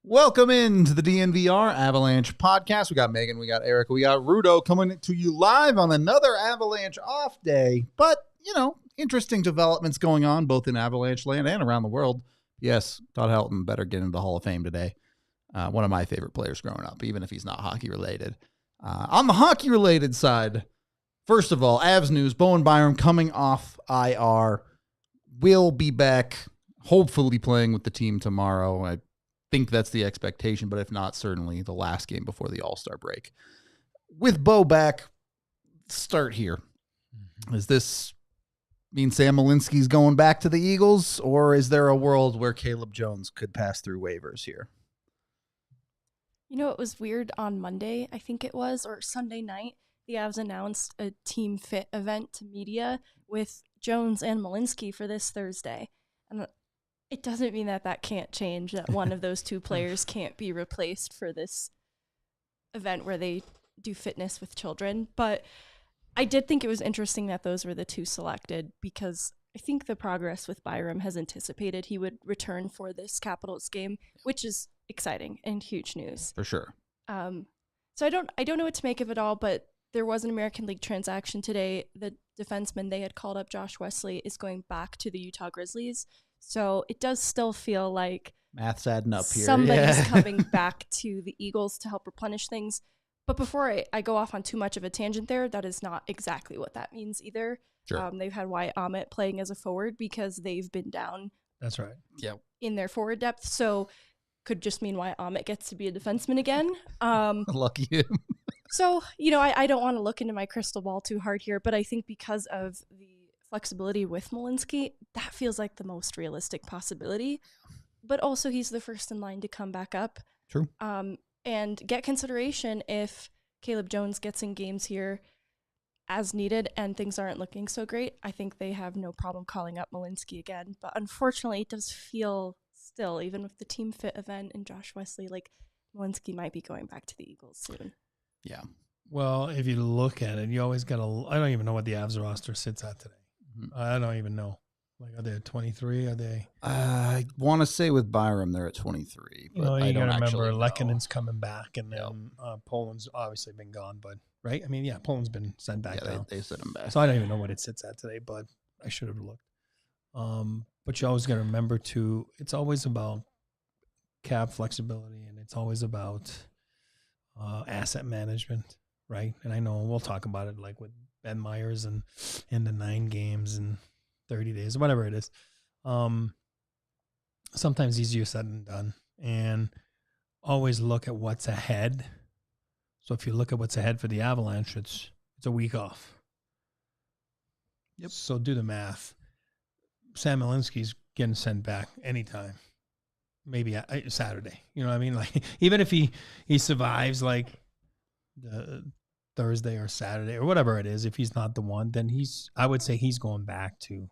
Welcome into the DNVR Avalanche podcast. We got Meghan, we got Eric, we got Rudo coming to you live on another Avalanche off day. But, interesting developments going on both in Avalanche land and around the world. Yes, Todd Helton better get into the Hall of Fame today. One of my favorite players growing up, even if he's not hockey related. On the hockey related side, first of all, Avs news, Bowen Byram coming off IR, will be back, hopefully playing with the team tomorrow. I think that's the expectation, but if not, certainly the last game before the All-Star break. With Bo back, start here. Does this mean Sam Malinski's going back to the Eagles, or is there a world where Caleb Jones could pass through waivers here? It was weird on Monday, I think it was, or Sunday night. The Avs announced a team fit event to media with Jones and Malinski for this Thursday. And it doesn't mean that can't change, that one of those two players can't be replaced for this event where they do fitness with children. But I did think it was interesting that those were the two selected, because I think the progress with Byram has anticipated he would return for this Capitals game, which is exciting and huge news. For sure. So I don't know what to make of it all, but there was an American League transaction today. The defenseman they had called up, Josh Wesley, is going back to the Utah Grizzlies. So it does still feel like math's adding up here. Somebody's coming back to the Eagles to help replenish things. But before I go off on too much of a tangent there, that is not exactly what that means either. Sure. They've had Wyatt Amit playing as a forward because they've been down. That's right. Yeah. In their forward depth. So could just mean Wyatt Amit gets to be a defenseman again. Lucky him. So, I don't want to look into my crystal ball too hard here, but I think because of the flexibility with Malinski, that feels like the most realistic possibility. But also he's the first in line to come back up. True. And get consideration if Caleb Jones gets in games here as needed and things aren't looking so great. I think they have no problem calling up Malinski again. But unfortunately, it does feel still, even with the team fit event and Josh Wesley, like Malinski might be going back to the Eagles soon. Yeah. Well, if you look at it, you always got to, I don't even know what the Avs roster sits at today. I don't even know. Like, are they at 23? Are they? I want to say with Byram, they're at 23. But you got to remember Lekkonen's coming back, and then Poland's obviously been gone, but right? I mean, yeah, Poland's been sent back now. They sent him back. So I don't even know what it sits at today, but I should have looked. But you always got to remember, too, it's always about cap flexibility, and it's always about asset management, right? And I know we'll talk about it like with Ben Meyers and the 9 games and 30 days, whatever it is. Sometimes easier said than done. And always look at what's ahead. So if you look at what's ahead for the Avalanche, it's a week off. Yep. So do the math. Sam Malinski's getting sent back anytime. Maybe Saturday. You know what I mean? Like, even if he survives like the Thursday or Saturday or whatever it is, if he's not the one, then I would say he's going back to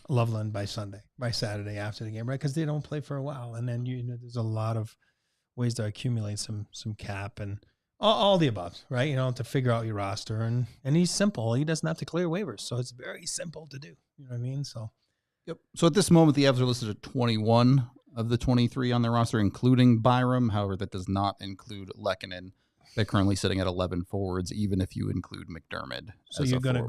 Loveland by Saturday after the game, right? Because they don't play for a while, and then there's a lot of ways to accumulate some cap and all the above, right? To figure out your roster, and he's simple. He doesn't have to clear waivers, so it's very simple to do. You know what I mean? So, yep. So at this moment, the Avs are listed at 21 of the 23 on their roster, including Byram. However, that does not include Lekkonen. They're currently sitting at 11 forwards, even if you include McDermott. So you're gonna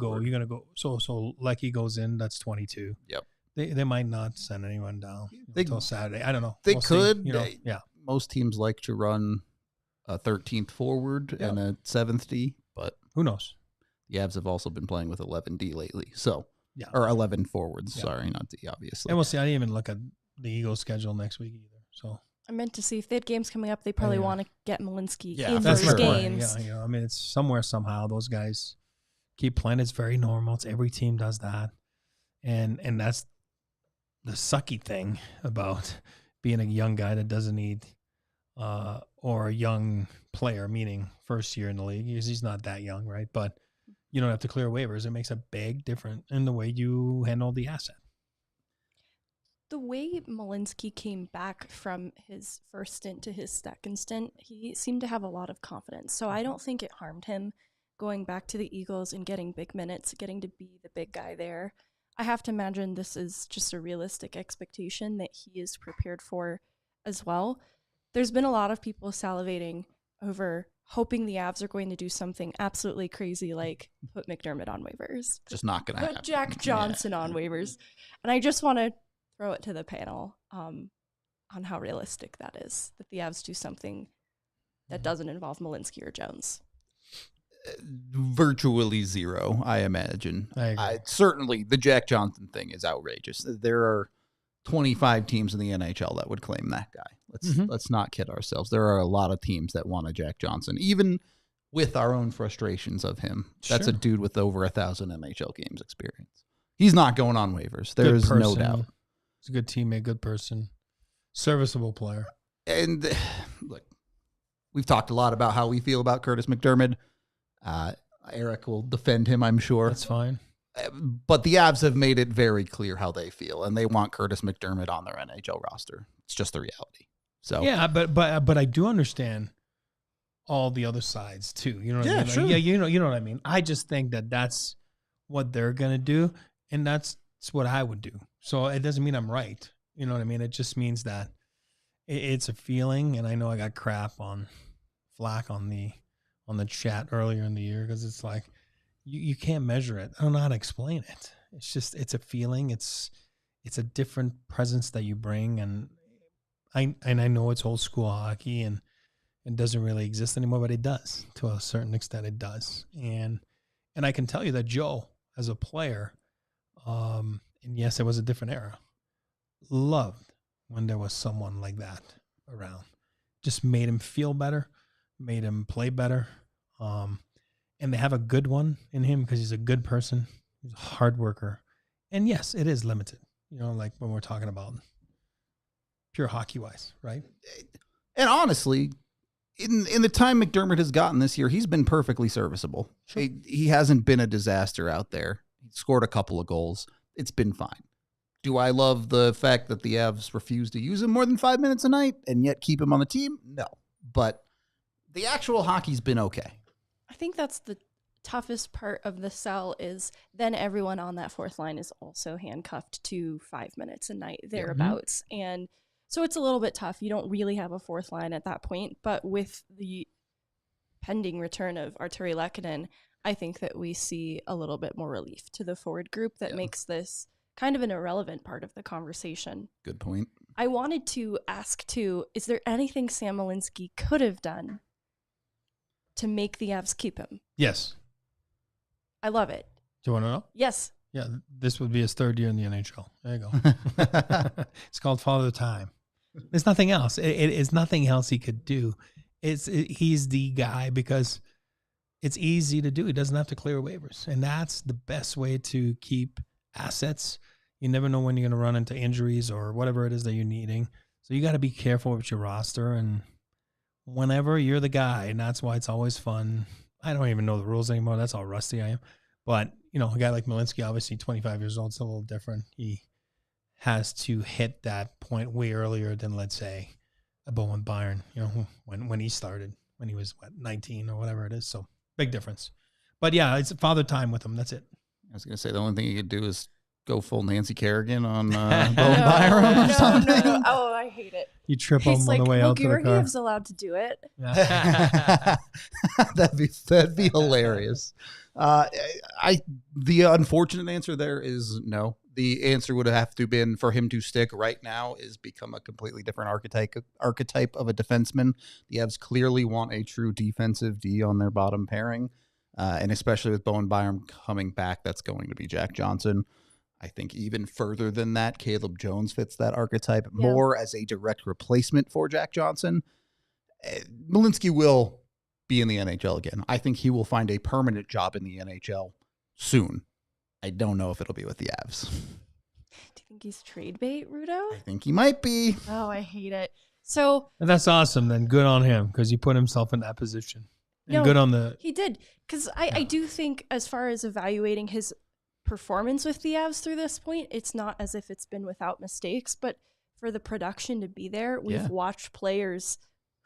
go. So Lecky goes in. That's 22. Yep. They might not send anyone down until Saturday. I don't know. They could. Yeah. Most teams like to run a 13th forward and a 7th D, but who knows? The Avs have also been playing with 11 D lately. So or 11 forwards. Yeah. Sorry, not D, obviously. And we'll see. I didn't even look at the Eagles' schedule next week either. So. I meant to see if they had games coming up, they probably want to get Malinski in those games. Yeah, I mean, it's somewhere, somehow, those guys keep playing. It's very normal. Every team does that. And that's the sucky thing about being a young guy that doesn't need or a young player, meaning first year in the league. He's not that young, right? But you don't have to clear waivers. It makes a big difference in the way you handle the asset. The way Malinski came back from his first stint to his second stint, he seemed to have a lot of confidence. So I don't think it harmed him going back to the Eagles and getting big minutes, getting to be the big guy there. I have to imagine this is just a realistic expectation that he is prepared for as well. There's been a lot of people salivating over hoping the Avs are going to do something absolutely crazy like put McDermott on waivers. Just not going to happen. Put Jack Johnson on waivers. And I just want to throw it to the panel on how realistic that is, that the Avs do something that doesn't involve Malinski or Jones. Virtually zero, I imagine. Certainly, the Jack Johnson thing is outrageous. There are 25 teams in the NHL that would claim that guy. Let's not kid ourselves. There are a lot of teams that want a Jack Johnson, even with our own frustrations of him. That's a dude with over 1,000 NHL games experience. He's not going on waivers. There is no doubt. He's a good teammate, good person, serviceable player. And look, we've talked a lot about how we feel about Curtis McDermott. Eric will defend him, I'm sure. That's fine. But the Avs have made it very clear how they feel, and they want Curtis McDermott on their NHL roster. It's just the reality. So yeah, but I do understand all the other sides too. You know what I mean? Sure. Yeah, you know what I mean. I just think that that's what they're gonna do, and that's what I would do. So it doesn't mean I'm right. You know what I mean? It just means that it's a feeling, and I know I got flack on the chat earlier in the year because it's like you can't measure it. I don't know how to explain it. It's a feeling. It's a different presence that you bring, and I know it's old school hockey and it doesn't really exist anymore, but it does to a certain extent. It does, and I can tell you that Joe, as a player, and yes, it was a different era, loved when there was someone like that around. Just made him feel better, made him play better. And they have a good one in him because he's a good person. He's a hard worker. And yes, it is limited, you know, like when we're talking about pure hockey wise, right? And honestly, in the time McDermott has gotten this year, he's been perfectly serviceable. Sure. He hasn't been a disaster out there. He scored a couple of goals. It's been fine. Do I love the fact that the Avs refuse to use him more than 5 minutes a night and yet keep him on the team? No. But the actual hockey's been okay. I think that's the toughest part of the sell is then everyone on that fourth line is also handcuffed to 5 minutes a night, thereabouts. Mm-hmm. And so it's a little bit tough. You don't really have a fourth line at that point. But with the pending return of Artturi Lehkonen, I think that we see a little bit more relief to the forward group that makes this kind of an irrelevant part of the conversation. Good point. I wanted to ask, too, is there anything Sam Malinski could have done to make the Avs keep him? Yes. I love it. Do you want to know? Yes. Yeah, this would be his third year in the NHL. There you go. It's called Father Time. There's nothing else. It is nothing else he could do. He's the guy because it's easy to do. He doesn't have to clear waivers. And that's the best way to keep assets. You never know when you're going to run into injuries or whatever it is that you're needing. So you got to be careful with your roster. And whenever you're the guy, and that's why it's always fun. I don't even know the rules anymore. That's how rusty I am. But, you know, a guy like Malinski, obviously 25 years old, it's a little different. He has to hit that point way earlier than, let's say, a Bowen Byram, you know, when he started, when he was, 19 or whatever it is. So big difference. But, yeah, it's Father Time with him. That's it. I was going to say the only thing you could do is go full Nancy Kerrigan on Bowen Byram or something. No. Oh, I hate it. You trip him on the way out to the car. Georgiev's allowed to do it. That'd be hilarious. The unfortunate answer there is no. The answer would have to been for him to stick right now is become a completely different archetype of a defenseman. The Avs clearly want a true defensive D on their bottom pairing, and especially with Bowen Byram coming back, that's going to be Jack Johnson. I think even further than that, Caleb Jones fits that archetype more as a direct replacement for Jack Johnson. Malinski will be in the NHL again. I think he will find a permanent job in the NHL soon. I don't know if it'll be with the Avs. Do you think he's trade bait, Rudo? I think he might be. Oh, I hate it. So And that's awesome. Then good on him because he put himself in that position. And no, good on the. he did, because I do think as far as evaluating his performance with the Avs through this point, it's not as if it's been without mistakes, but for the production to be there, we've watched players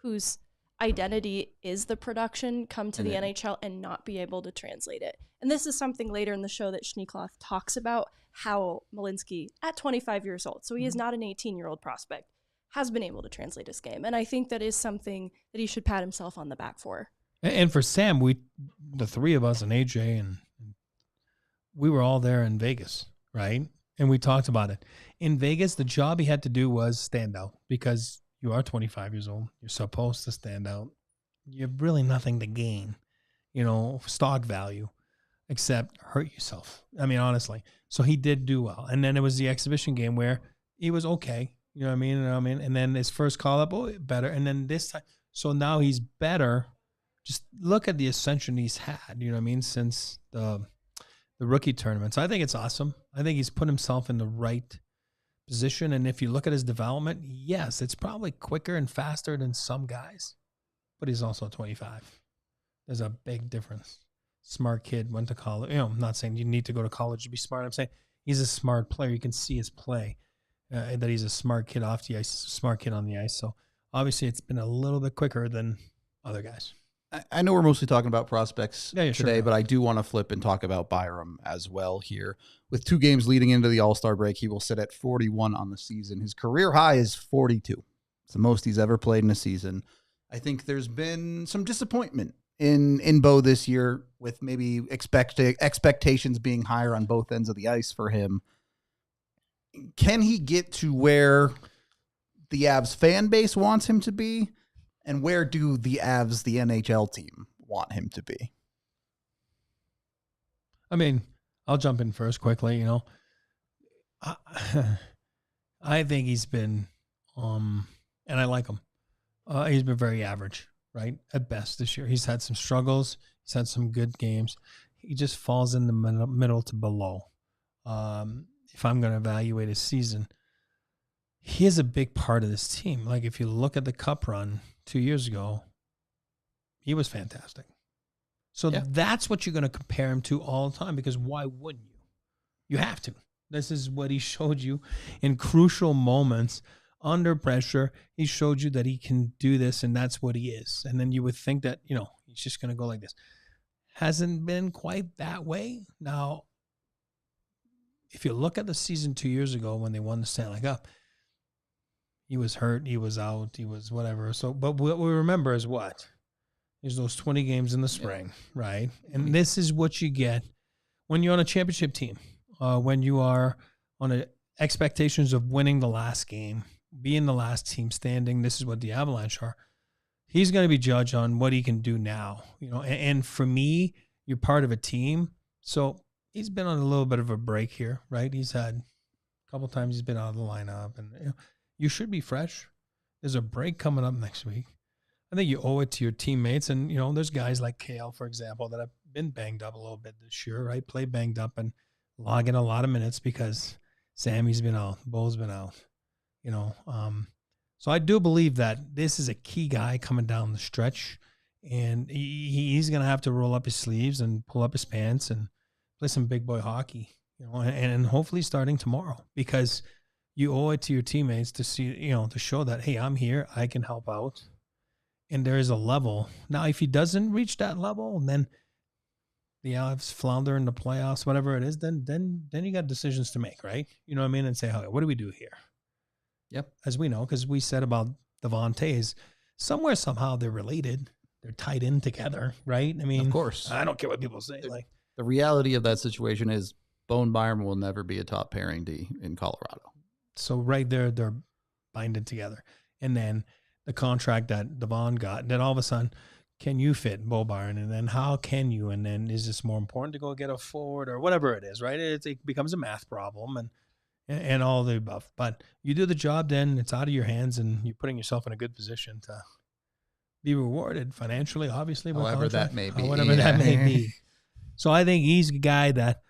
whose identity is the production come to the NHL and not be able to translate it. And this is something later in the show that Schneekloth talks about, how Malinski, at 25 years old, so he is not an 18-year-old prospect, has been able to translate his game. And I think that is something that he should pat himself on the back for. And for Sam, the three of us and AJ, and we were all there in Vegas, right? And we talked about it. In Vegas, the job he had to do was stand out because you are 25 years old. You're supposed to stand out. You have really nothing to gain, stock value, except hurt yourself. I mean, honestly. So he did do well. And then it was the exhibition game where he was okay. You know what I mean? And then his first call-up, better. And then this time, so now he's better. Just look at the ascension he's had, you know what I mean, since the rookie tournament. So I think it's awesome. I think he's put himself in the right position. And if you look at his development, yes, it's probably quicker and faster than some guys, but he's also 25. There's a big difference. Smart kid, went to college. I'm not saying you need to go to college to be smart. I'm saying he's a smart player. You can see his play, that he's a smart kid off the ice, smart kid on the ice. So obviously it's been a little bit quicker than other guys. I know we're mostly talking about prospects today, sure. but I do want to flip and talk about Byram as well here. With 2 games leading into the All-Star break, he will sit at 41 on the season. His career high is 42. It's the most he's ever played in a season. I think there's been some disappointment in Bo this year with maybe expectations being higher on both ends of the ice for him. Can he get to where the Avs fan base wants him to be? And where do the Avs, the NHL team, want him to be? I mean, I'll jump in first quickly, I think he's been, and I like him, he's been very average, right, at best this year. He's had some struggles. He's had some good games. He just falls in the middle to below. If I'm going to evaluate his season, he is a big part of this team. Like if you look at the Cup run 2 years ago, he was fantastic. So that's what you're going to compare him to all the time, because why wouldn't you? You have to. This is what he showed you in crucial moments under pressure. He showed you that he can do this, and that's what he is. And then you would think that, he's just going to go like this. Hasn't been quite that way. Now, if you look at the season 2 years ago when they won the Stanley Cup, he was hurt, he was out, he was whatever. So, but what we remember is what? There's those 20 games in the spring, right? And this is what you get when you're on a championship team, when you are on expectations of winning the last game, being the last team standing. This is what the Avalanche are. He's going to be judged on what he can do now, and for me, you're part of a team. So he's been on a little bit of a break here, right? He's had a couple times he's been out of the lineup, and you should be fresh. There's a break coming up next week. I think you owe it to your teammates. And, there's guys like Kale, for example, that have been banged up a little bit this year, right? Play banged up and logging a lot of minutes because Sammy's been out, Bo's been out, So I do believe that this is a key guy coming down the stretch, and he's going to have to roll up his sleeves and pull up his pants and play some big boy hockey, and hopefully starting tomorrow, because you owe it to your teammates to see, to show that, hey, I'm here, I can help out. And there is a level. Now, if he doesn't reach that level, then the Avs flounder in the playoffs, whatever it is, then you got decisions to make, right? You know what I mean? And say, okay, what do we do here? Yep. As we know, because we said about the Von Tays, somewhere, somehow they're related. They're tied in together, right? I mean, of course. I don't care what people say. The reality of that situation is Bowen Byram will never be a top pairing D in Colorado. So right there, they're binded together. And then the contract that Devon got, then all of a sudden, can you fit Bo Byron? And then how can you? And then is this more important to go get a forward or whatever it is, right? It becomes a math problem and all the above. But you do the job, then it's out of your hands, and you're putting yourself in a good position to be rewarded financially, obviously. However that may be. Whatever that may be. So I think he's a guy that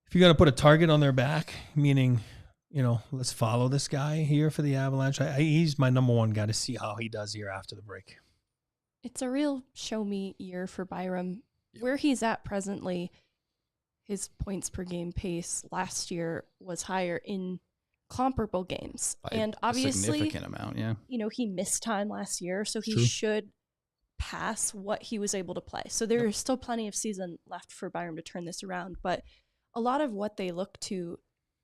if you're going to put a target on their back, meaning let's follow this guy here for the Avalanche. He's my number one guy to see how he does here after the break. It's a real show me year for Byram. Where he's at presently, his points per game pace last year was higher in comparable games. By and a obviously, significant amount, yeah. He missed time last year, so he True. should pass what he was able to play. So there is still plenty of season left for Byram to turn this around. But a lot of what they look to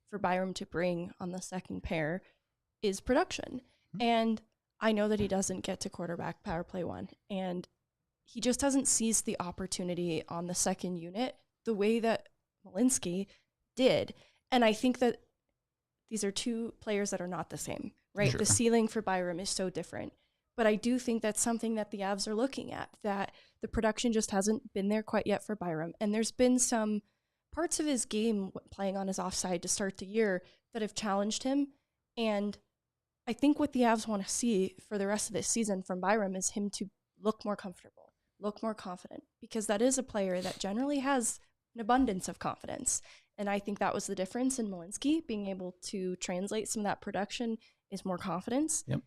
for Byram to bring on the second pair is production. And I know that he doesn't get to quarterback power play one, and he just doesn't seize the opportunity on the second unit the way that Malinski did. And I think that these are two players that are not the same, right? Sure. The ceiling for Byram is so different. But I do think that's something that the Avs are looking at, that the production just hasn't been there quite yet for Byram. And there's been some parts of his game playing on his offside to start the year that have challenged him. And I think what the Avs want to see for the rest of this season from Byram is him to look more comfortable, look more confident, because that is a player that generally has an abundance of confidence. And I think that was the difference in Malinski. Being able to translate some of that production is more confidence. Yep.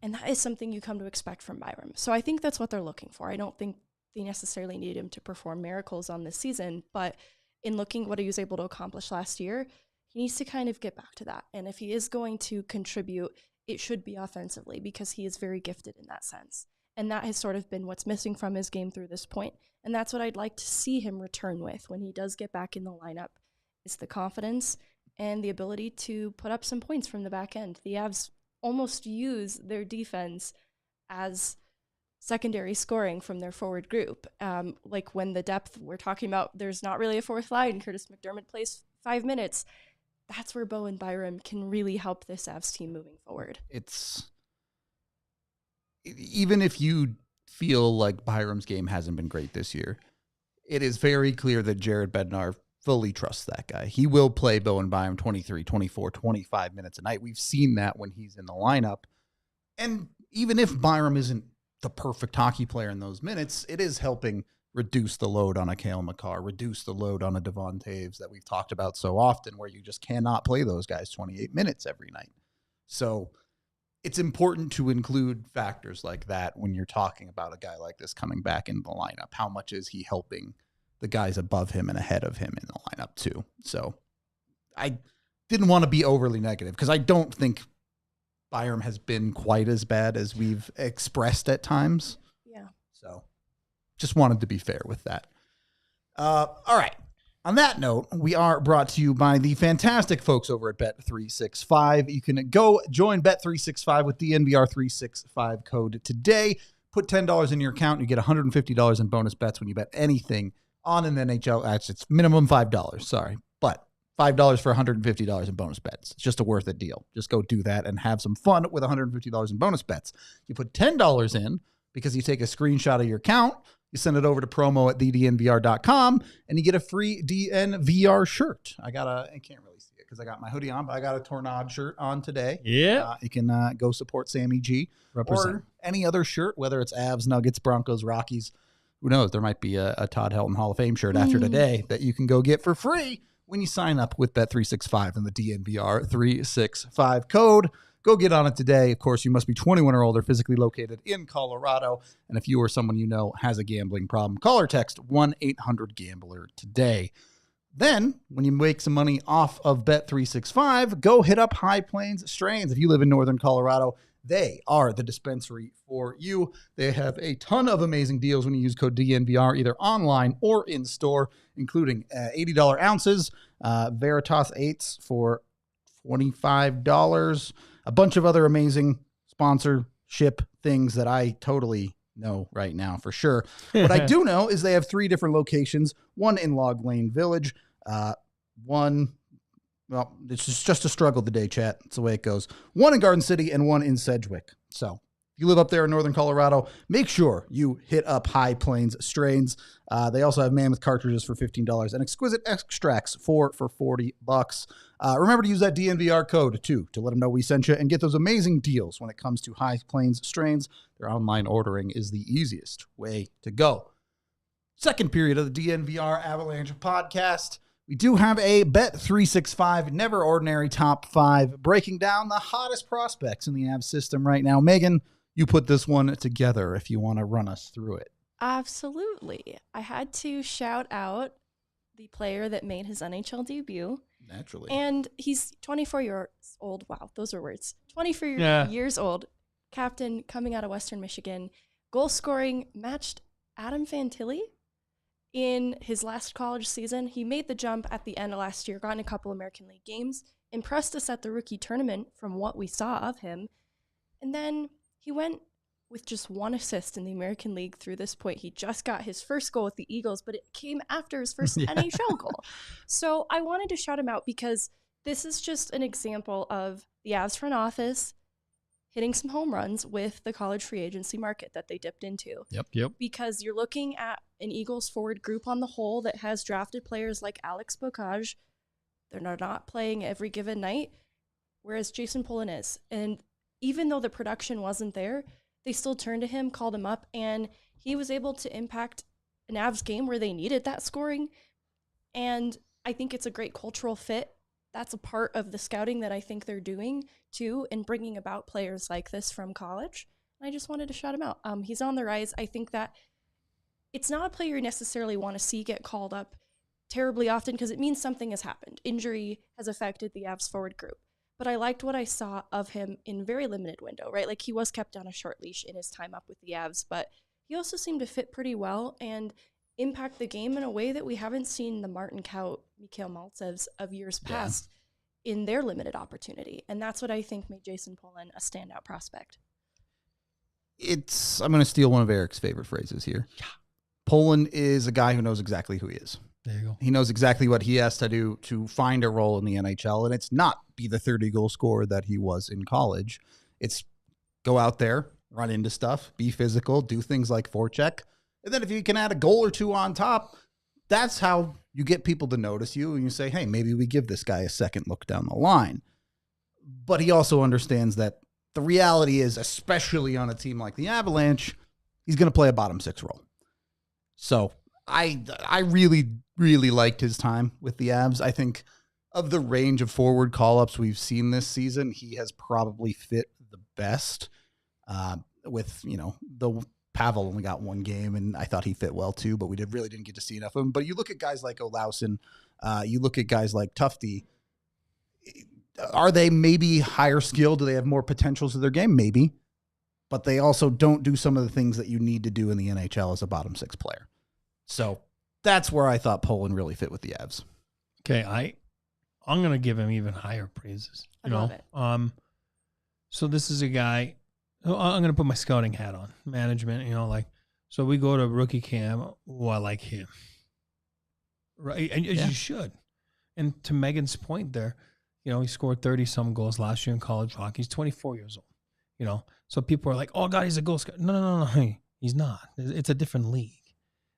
And that is something you come to expect from Byram. So I think that's what they're looking for. I don't think they necessarily need him to perform miracles on this season, but in looking what he was able to accomplish last year, he needs to kind of get back to that. And if he is going to contribute, it should be offensively, because he is very gifted in that sense. And that has sort of been what's missing from his game through this point. And that's what I'd like to see him return with when he does get back in the lineup, is the confidence and the ability to put up some points from the back end. The Avs almost use their defense as secondary scoring from their forward group. Like when the depth we're talking about, there's not really a fourth line. Curtis McDermott plays 5 minutes. That's where Bowen Byram can really help this Avs team moving forward. It's even if you feel like Byram's game hasn't been great this year, it is very clear that Jared Bednar fully trusts that guy. He will play Bowen Byram 23, 24, 25 minutes a night. We've seen that when he's in the lineup. And even if Byram isn't the perfect hockey player in those minutes, it is helping reduce the load on a Cale Makar, reduce the load on a Devon Taves that we've talked about so often, where you just cannot play those guys 28 minutes every night. So it's important to include factors like that when you're talking about a guy like this coming back in the lineup. How much is he helping the guys above him and ahead of him in the lineup too? So I didn't want to be overly negative, because I don't think Byram has been quite as bad as we've expressed at times. Yeah. So just wanted to be fair with that. All right. On that note, we are brought to you by the fantastic folks over at Bet365. You can go join Bet365 with the NVR365 code today. Put $10 in your account, and you get $150 in bonus bets when you bet anything on an NHL. Actually, it's minimum $5, sorry. But $5 for $150 in bonus bets. It's just a worth it deal. Just go do that and have some fun with $150 in bonus bets. You put $10 in because you take a screenshot of your account. You send it over to promo at thednvr.com, and you get a free DNVR shirt. I can't really see it because I got my hoodie on, but I got a Tornado shirt on today. Yeah. You can go support Sammy G. Represent. Or any other shirt, whether it's Avs, Nuggets, Broncos, Rockies. Who knows? There might be a Todd Helton Hall of Fame shirt after today that you can go get for free when you sign up with Bet365 and the DNVR 365 code. Go get on it today. Of course, you must be 21 or older, physically located in Colorado. And if you or someone you know has a gambling problem, call or text 1-800-GAMBLER today. Then, when you make some money off of Bet365, go hit up High Plains Strains. If you live in northern Colorado, they are the dispensary for you. They have a ton of amazing deals when you use code DNVR, either online or in store, including $80 ounces, Veritas 8s for $25, a bunch of other amazing sponsorship things that I totally know right now for sure. What I do know is they have 3 different locations, one in Log Lane Village, well, it's just a struggle today, chat. That's the way it goes. One in Garden City and one in Sedgwick. So if you live up there in northern Colorado, make sure you hit up High Plains Strains. They also have Mammoth cartridges for $15 and exquisite extracts for $40. Remember to use that DNVR code too to let them know we sent you and get those amazing deals when it comes to High Plains Strains. Their online ordering is the easiest way to go. Second period of the DNVR Avalanche podcast. we do have a Bet365 Never Ordinary Top 5 breaking down the hottest prospects in the Avs system right now. Megan, you put this one together if you want to run us through it. Absolutely. I had to shout out the player that made his NHL debut. Naturally. And he's 24 years old. Wow, those are words. 24 years old. Captain coming out of Western Michigan. Goal scoring matched Adam Fantilli in his last college season. He made the jump at the end of last year, got in a couple American League games, impressed us at the rookie tournament from what we saw of him. And then he went with just 1 assist in the American League through this point. He just got his first goal with the Eagles, but it came after his first NHL goal. So I wanted to shout him out because this is just an example of the Avs front office hitting some home runs with the college free agency market that they dipped into. Yep. Because you're looking at an Eagles forward group on the whole that has drafted players like Alex Bocage. They're not playing every given night, whereas Jason Polin is. And even though the production wasn't there, they still turned to him, called him up, and he was able to impact an Avs game where they needed that scoring. And I think it's a great cultural fit. That's a part of the scouting that I think they're doing, too, in bringing about players like this from college. And I just wanted to shout him out. He's on the rise. I think that it's not a player you necessarily want to see get called up terribly often because it means something has happened. Injury has affected the Avs forward group. But I liked what I saw of him in very limited window, right? Like he was kept on a short leash in his time up with the Avs, but he also seemed to fit pretty well and impact the game in a way that we haven't seen the Martin Kaut, Mikhail Maltsevs of years past in their limited opportunity. And that's what I think made Jason Polin a standout prospect. I'm going to steal one of Eric's favorite phrases here. Polin is a guy who knows exactly who he is. There you go. He knows exactly what he has to do to find a role in the NHL, and it's not be the 30-goal scorer that he was in college. It's go out there, run into stuff, be physical, do things like forecheck, and then if you can add a goal or two on top, that's how you get people to notice you, and you say, hey, maybe we give this guy a second look down the line. But he also understands that the reality is, especially on a team like the Avalanche, he's going to play a bottom 6 role. So I really, really liked his time with the Avs. I think of the range of forward call-ups we've seen this season, he has probably fit the best with, the Pavel only got 1 game, and I thought he fit well too, but we really didn't get to see enough of him. But you look at guys like Olausson, you look at guys like Tufte. Are they maybe higher skilled? Do they have more potentials of their game? Maybe. But they also don't do some of the things that you need to do in the NHL as a bottom 6 player. So that's where I thought Polin really fit with the Avs. Okay, I'm going to give him even higher praises. I love it. So this is a guy, I'm going to put my scouting hat on, management, so we go to rookie camp. Oh, I like him. Right? And as you should. And to Megan's point there, he scored 30-some goals last year in college hockey. He's 24 years old, So people are like, oh, God, he's a goal scorer. No. He's not. It's a different league.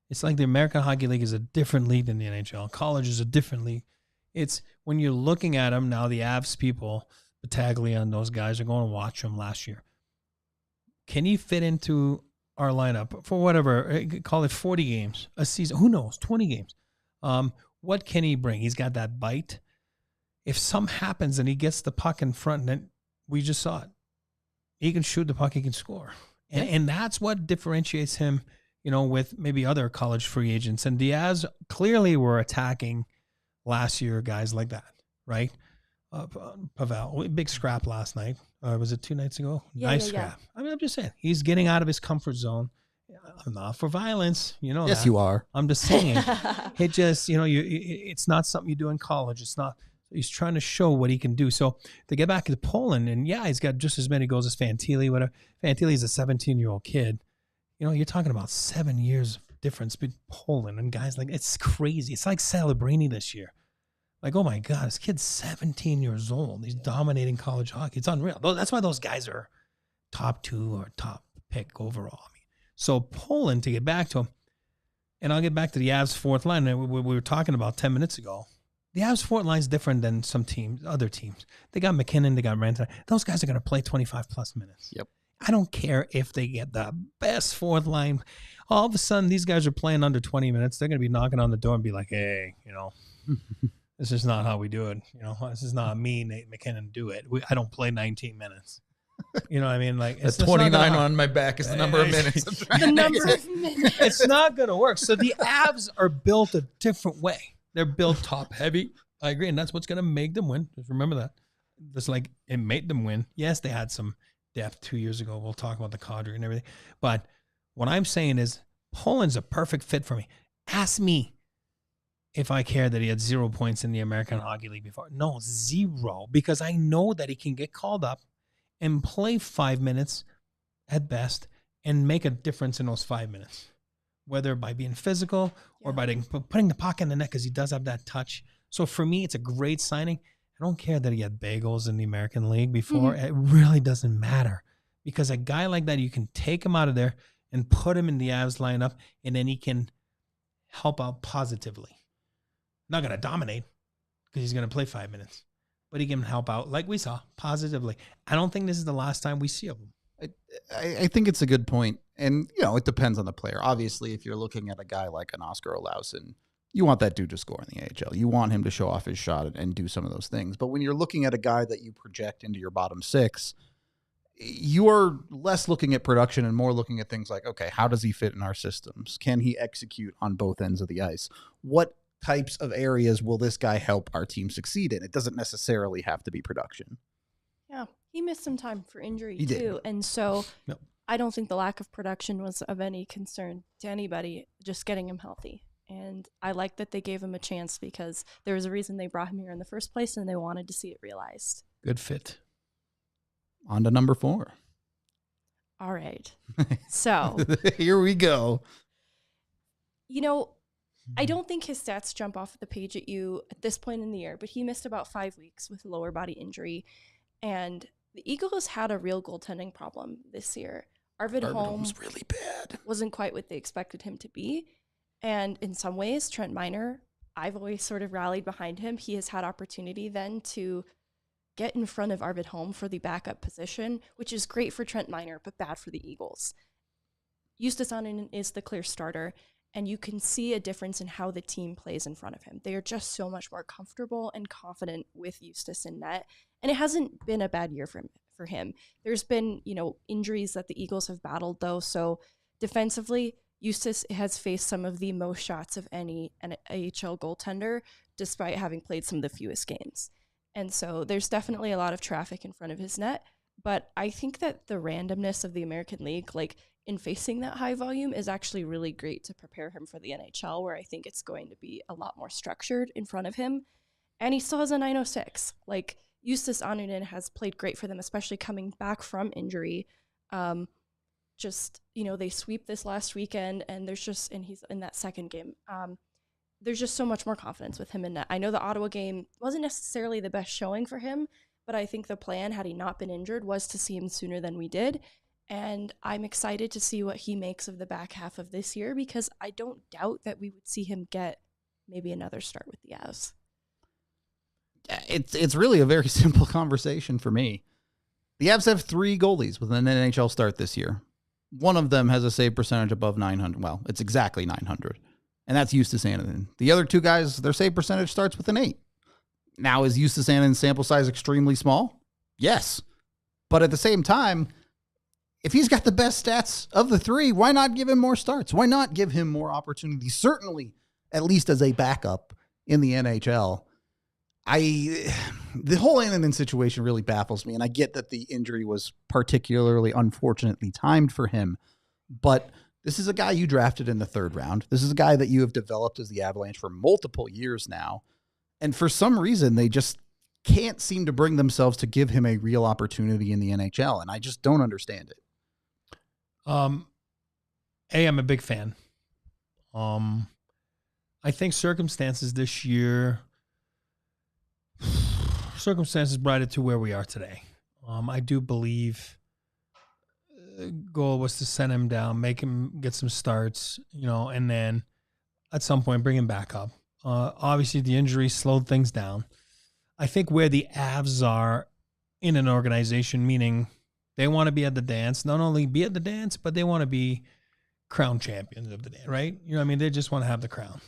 It's like the American Hockey League is a different league than the NHL. College is a different league. It's when you're looking at him now, the Avs people, Battaglia and those guys are going to watch him last year. Can he fit into our lineup for whatever, call it 40 games a season? Who knows? 20 games. What can he bring? He's got that bite. If something happens and he gets the puck in front, then we just saw it. He can shoot the puck, he can score. And that's what differentiates him, with maybe other college free agents. And Diaz clearly were attacking last year guys like that, right? Pavel, big scrap last night. Was it 2 nights ago? Nice scrap. Yeah. I mean, I'm just saying, he's getting out of his comfort zone. I'm not for violence, Yes, that. You are. I'm just saying, it just, it's not something you do in college. It's not. He's trying to show what he can do. So to get back to Poland, and he's got just as many goals as Fantilli. Whatever. Fantilli's a 17-year-old kid. You're talking about 7 years of difference between Poland and guys like, it's crazy. It's like Celebrini this year. Like, oh my God, this kid's 17 years old. He's dominating college hockey. It's unreal. That's why those guys are top 2 or top pick overall. So Poland, to get back to him, and I'll get back to the Avs fourth line that we were talking about 10 minutes ago. The Avs fourth line is different than some teams, other teams. They got McKinnon, they got Rantanen. Those guys are going to play 25-plus minutes. Yep. I don't care if they get the best fourth line. All of a sudden, these guys are playing under 20 minutes. They're going to be knocking on the door and be like, hey, This is not how we do it. This is not me, Nate McKinnon, do it. I don't play 19 minutes. You know what I mean? Like it's 29 on my back is the number of minutes. The number of minutes. It's not going to work. So the Avs are built a different way. They're built top heavy. I agree. And that's what's going to make them win. Just remember that. It's like it made them win. Yes, they had some depth 2 years ago. We'll talk about the cadre and everything. But what I'm saying is Poland's a perfect fit for me. Ask me if I care that he had 0 points in the American Hockey League before. No, 0. Because I know that he can get called up and play 5 minutes at best and make a difference in those 5 minutes, whether by being physical or by putting the puck in the net, because he does have that touch. So for me, it's a great signing. I don't care that he had bagels in the American League before. It really doesn't matter, because a guy like that, you can take him out of there and put him in the Avs lineup, and then he can help out positively. Not going to dominate because he's going to play 5 minutes. But he can help out, like we saw, positively. I don't think this is the last time we see of him. I think it's a good point. And, it depends on the player. Obviously, if you're looking at a guy like an Oscar Olausson, you want that dude to score in the AHL. You want him to show off his shot and do some of those things. But when you're looking at a guy that you project into your bottom six, you are less looking at production and more looking at things like, okay, how does he fit in our systems? Can he execute on both ends of the ice? What types of areas will this guy help our team succeed in? It doesn't necessarily have to be production. Yeah, he missed some time for injury He too. did. And so I don't think the lack of production was of any concern to anybody, just getting him healthy. And I like that they gave him a chance, because there was a reason they brought him here in the first place, and they wanted to see it realized. Good fit. On to number 4. All right. So here we go. I don't think his stats jump off the page at you at this point in the year, but he missed about 5 weeks with a lower body injury. And the Eagles had a real goaltending problem this year. Arvid Holm was really bad. Wasn't quite what they expected him to be. And in some ways, Trent Miner, I've always sort of rallied behind him. He has had opportunity then to get in front of Arvid Holm for the backup position, which is great for Trent Miner, but bad for the Eagles. Justus Annunen is the clear starter, and you can see a difference in how the team plays in front of him. They are just so much more comfortable and confident with Justus in net, and it hasn't been a bad year for him. There's been, injuries that the Eagles have battled, though, so defensively, Justus has faced some of the most shots of any AHL goaltender, despite having played some of the fewest games. And so there's definitely a lot of traffic in front of his net, but I think that the randomness of the American League, like in facing that high volume, is actually really great to prepare him for the NHL, where I think it's going to be a lot more structured in front of him. And he still has a 906. Like, Justus Annunen has played great for them, especially coming back from injury. They sweep this last weekend, and and he's in that second game. There's just so much more confidence with him in net. I know the Ottawa game wasn't necessarily the best showing for him, but I think the plan, had he not been injured, was to see him sooner than we did. And I'm excited to see what he makes of the back half of this year, because I don't doubt that we would see him get maybe another start with the Avs. It's really a very simple conversation for me. The Avs have 3 goalies with an NHL start this year. One of them has a save percentage above 900. Well, it's exactly 900. And that's Justus Annunen. The other 2 guys, their save percentage starts with an 8. Now, is Justus Annunen's sample size extremely small? Yes. But at the same time, if he's got the best stats of the 3, why not give him more starts? Why not give him more opportunities? Certainly, at least as a backup in the NHL. The whole Annunen situation really baffles me, and I get that the injury was particularly unfortunately timed for him, but this is a guy you drafted in the 3rd round. This is a guy that you have developed as the Avalanche for multiple years now, and for some reason, they just can't seem to bring themselves to give him a real opportunity in the NHL, and I just don't understand it. I'm a big fan. I think circumstances this year... Circumstances brought it to where we are today. I do believe the goal was to send him down, make him get some starts, and then at some point bring him back up. Obviously, the injury slowed things down. I think where the Avs are in an organization, meaning they want to be at the dance, not only be at the dance, but they want to be crown champions of the dance, right? They just want to have the crown.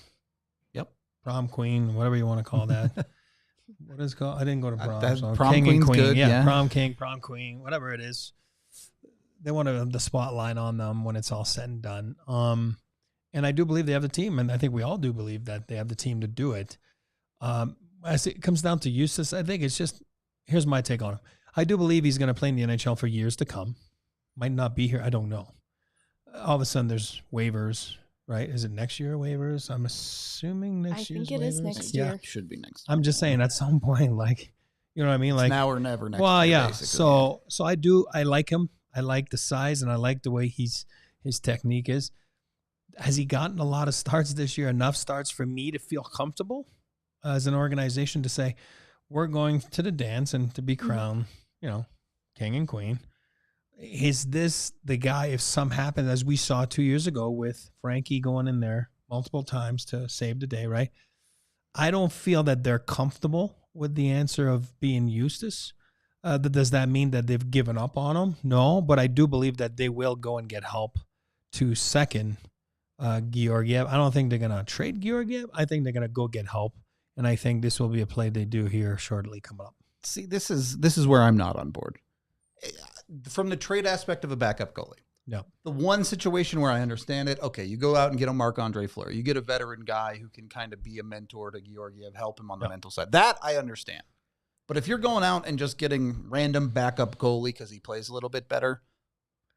Yep. prom queen, whatever you want to call that. What is it called? I didn't go to prom. So prom king queen's and queen. good, yeah. Prom king, prom queen, whatever it is. They want to have the spotlight on them when it's all said and done. And I do believe they have the team, and I think we all do believe that they have the team to do it. As it comes down to Eustace, I think it's just, here's my take on him. I do believe he's going to play in the NHL for years to come. Might not be here. I don't know. All of a sudden there's waivers, right? Is it next year waivers? I'm assuming next year. I think it is next year. It should be next. I'm just saying at some point, like, you know what I mean? Like It's now or never next well, year, yeah. basically. So I like him. I like the size and I like the way his technique is. Has he gotten a lot of starts this year? Enough starts for me to feel comfortable as an organization to say, we're going to the dance and to be crowned, king and queen. Is this the guy, if some happened, as we saw 2 years ago with Frankie going in there multiple times to save the day, right? I don't feel that they're comfortable with the answer of being Eustace. Does that mean that they've given up on him? No, but I do believe that they will go and get help to second Georgiev. I don't think they're going to trade Georgiev. I think they're going to go get help, and I think this will be a play they do here shortly coming up. See, this is where I'm not on board. From the trade aspect of a backup goalie. Yeah. The one situation where I understand it, okay, you go out and get a Marc-Andre Fleury. You get a veteran guy who can kind of be a mentor to Georgiev, help him on the mental side. That I understand. But if you're going out and just getting random backup goalie because he plays a little bit better,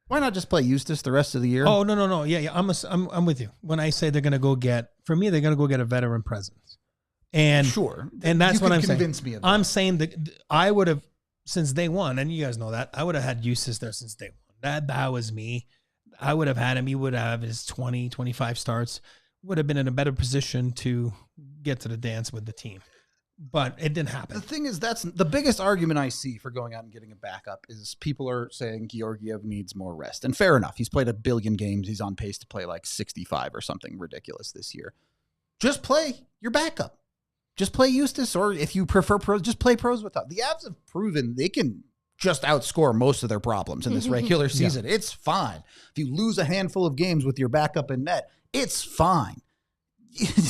why not just play Eustace the rest of the year? Oh, no. Yeah. I'm with you. When I say they're going to go get, for me, they're going to go get a veteran presence. And sure. And that's what I'm saying. Convince me of that. I'm saying that I would have, since day one, and you guys know that, I would have had Eustace there since day one. That was me. I would have had him. He would have his 20, 25 starts. Would have been in a better position to get to the dance with the team. But it didn't happen. The thing is, that's the biggest argument I see for going out and getting a backup is people are saying Georgiev needs more rest. And fair enough. He's played 1 billion games. He's on pace to play like 65 or something ridiculous this year. Just play your backup. Just play Eustace, or if you prefer pros, just play pros with us. The Avs have proven they can just outscore most of their problems in this regular season. Yeah. It's fine. If you lose a handful of games with your backup in net, it's fine.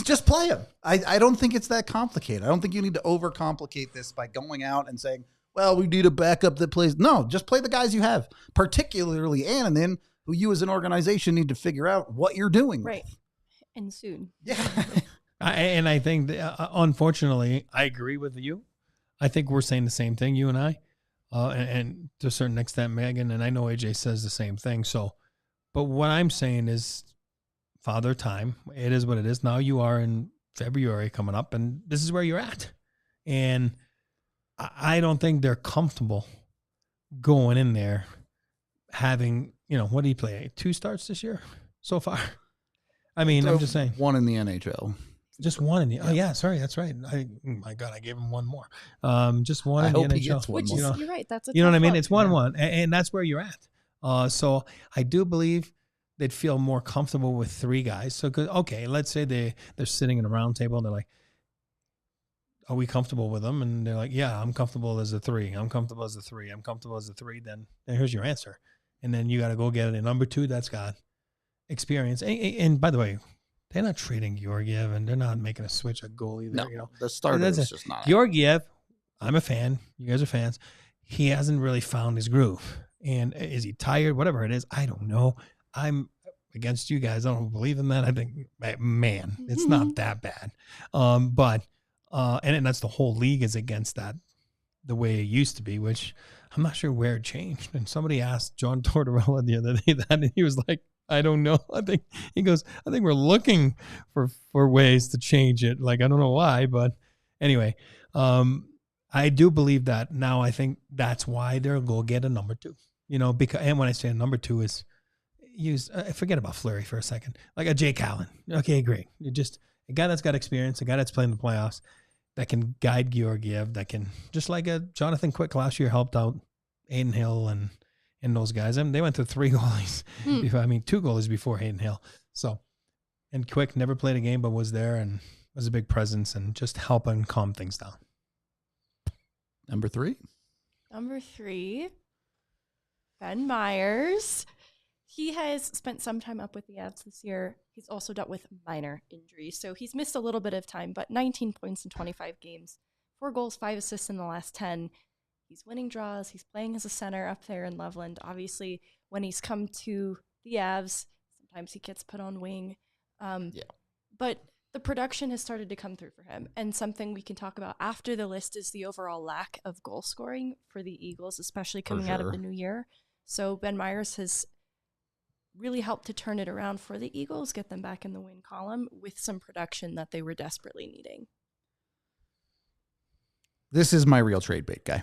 Just play them. I don't think it's that complicated. I don't think you need to overcomplicate this by going out and saying, well, we need a backup that plays. No, just play the guys you have, particularly Annanen, who you as an organization need to figure out what you're doing right. with. And soon. Yeah. And I think, unfortunately, I agree with you. I think we're saying the same thing, you and I, and to a certain extent, Meghan, and I know AJ says the same thing. So, but what I'm saying is, Father Time, it is what it is. Now you are in February coming up, and this is where you're at. And I don't think they're comfortable going in there having, what did he play? 2 starts this year so far? I mean, I'm just saying. 1 in the NHL. Just 1 in the oh yeah, sorry, that's right. My God, I gave him 1 more. Just 1 in the NHL. He gets 1 more. You're right. That's you know what I mean. It's 1-1, and that's where you're at. So I do believe they'd feel more comfortable with 3 guys. So okay, let's say they're sitting in a round table and they're like, "Are we comfortable with them?" And they're like, "Yeah, I'm comfortable as a 3. I'm comfortable as a 3. I'm comfortable as a 3." Then here's your answer, and then you got to go get a number 2 that's got experience. And by the way, they're not trading Georgiev, and they're not making a switch at goalie there. No, the starter is just not. Georgiev, I'm a fan. You guys are fans. He hasn't really found his groove. And is he tired? Whatever it is, I don't know. I'm against you guys. I don't believe in that. I think, man, it's not that bad. But that's the whole league is against that the way it used to be, which I'm not sure where it changed. And somebody asked John Tortorella the other day that, and he was like, I don't know. I think we're looking for ways to change it. Like, I don't know why, but anyway, I do believe that now. I think that's why they'll go get a number 2, because, and when I say a number 2 is forget about Fleury for a second, like a Jake Allen. Okay, great. You're just a guy that's got experience, a guy that's played in the playoffs that can guide Georgiev, that can, just like a Jonathan Quick last year helped out Hayden Hill and those guys. I mean, they went through 3 goalies. 2 goalies before Hayden Hill. So, and Quick never played a game, but was there and was a big presence and just helping calm things down. Number 3, Ben Meyers. He has spent some time up with the Avs this year. He's also dealt with minor injuries, so he's missed a little bit of time, but 19 points in 25 games, 4 goals, 5 assists in the last 10. He's winning draws. He's playing as a center up there in Loveland. Obviously, when he's come to the Avs, sometimes he gets put on wing. But the production has started to come through for him. And something we can talk about after the list is the overall lack of goal scoring for the Eagles, especially coming out of the new year. So Ben Meyers has really helped to turn it around for the Eagles, get them back in the win column with some production that they were desperately needing. This is my real trade bait guy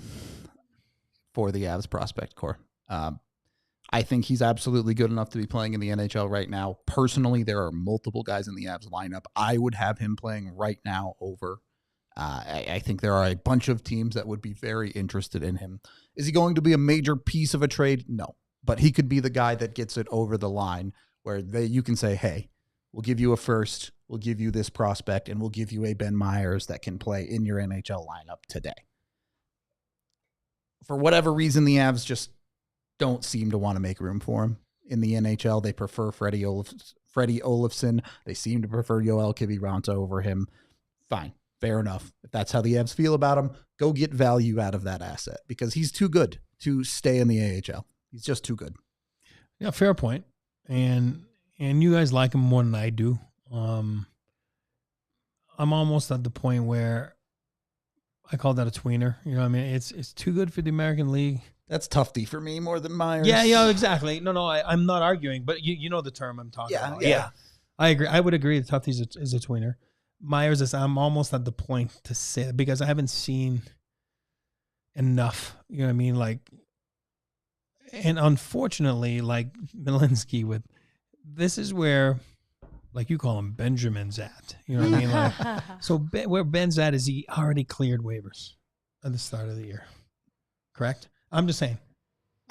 for the Avs prospect core. I think he's absolutely good enough to be playing in the NHL right now. Personally, there are multiple guys in the Avs lineup. I would have him playing right now over. I think there are a bunch of teams that would be very interested in him. Is he going to be a major piece of a trade? No. But he could be the guy that gets it over the line where you can say, hey, we'll give you a first, we'll give you this prospect, and we'll give you a Ben Meyers that can play in your NHL lineup today. For whatever reason, the Avs just don't seem to want to make room for him in the NHL. They prefer Freddie Olofsson. They seem to prefer Yoel Kiviranta over him. Fine. Fair enough. If that's how the Avs feel about him, go get value out of that asset because he's too good to stay in the AHL. He's just too good. Yeah, fair point. And you guys like him more than I do. I'm almost at the point where I call that a tweener. You know what I mean? It's too good for the American League. That's Tufty for me more than Myers. Yeah, exactly. No, I'm not arguing, but you know the term I'm talking about. Yeah, I agree. I would agree that Tufty is a tweener. Myers is, I'm almost at the point to say that because I haven't seen enough. You know what I mean? Like, and unfortunately, like Malinski this is where, like you call him, Benjamin's at. You know what I mean? Like, so where Ben's at is he already cleared waivers at the start of the year. Correct? I'm just saying.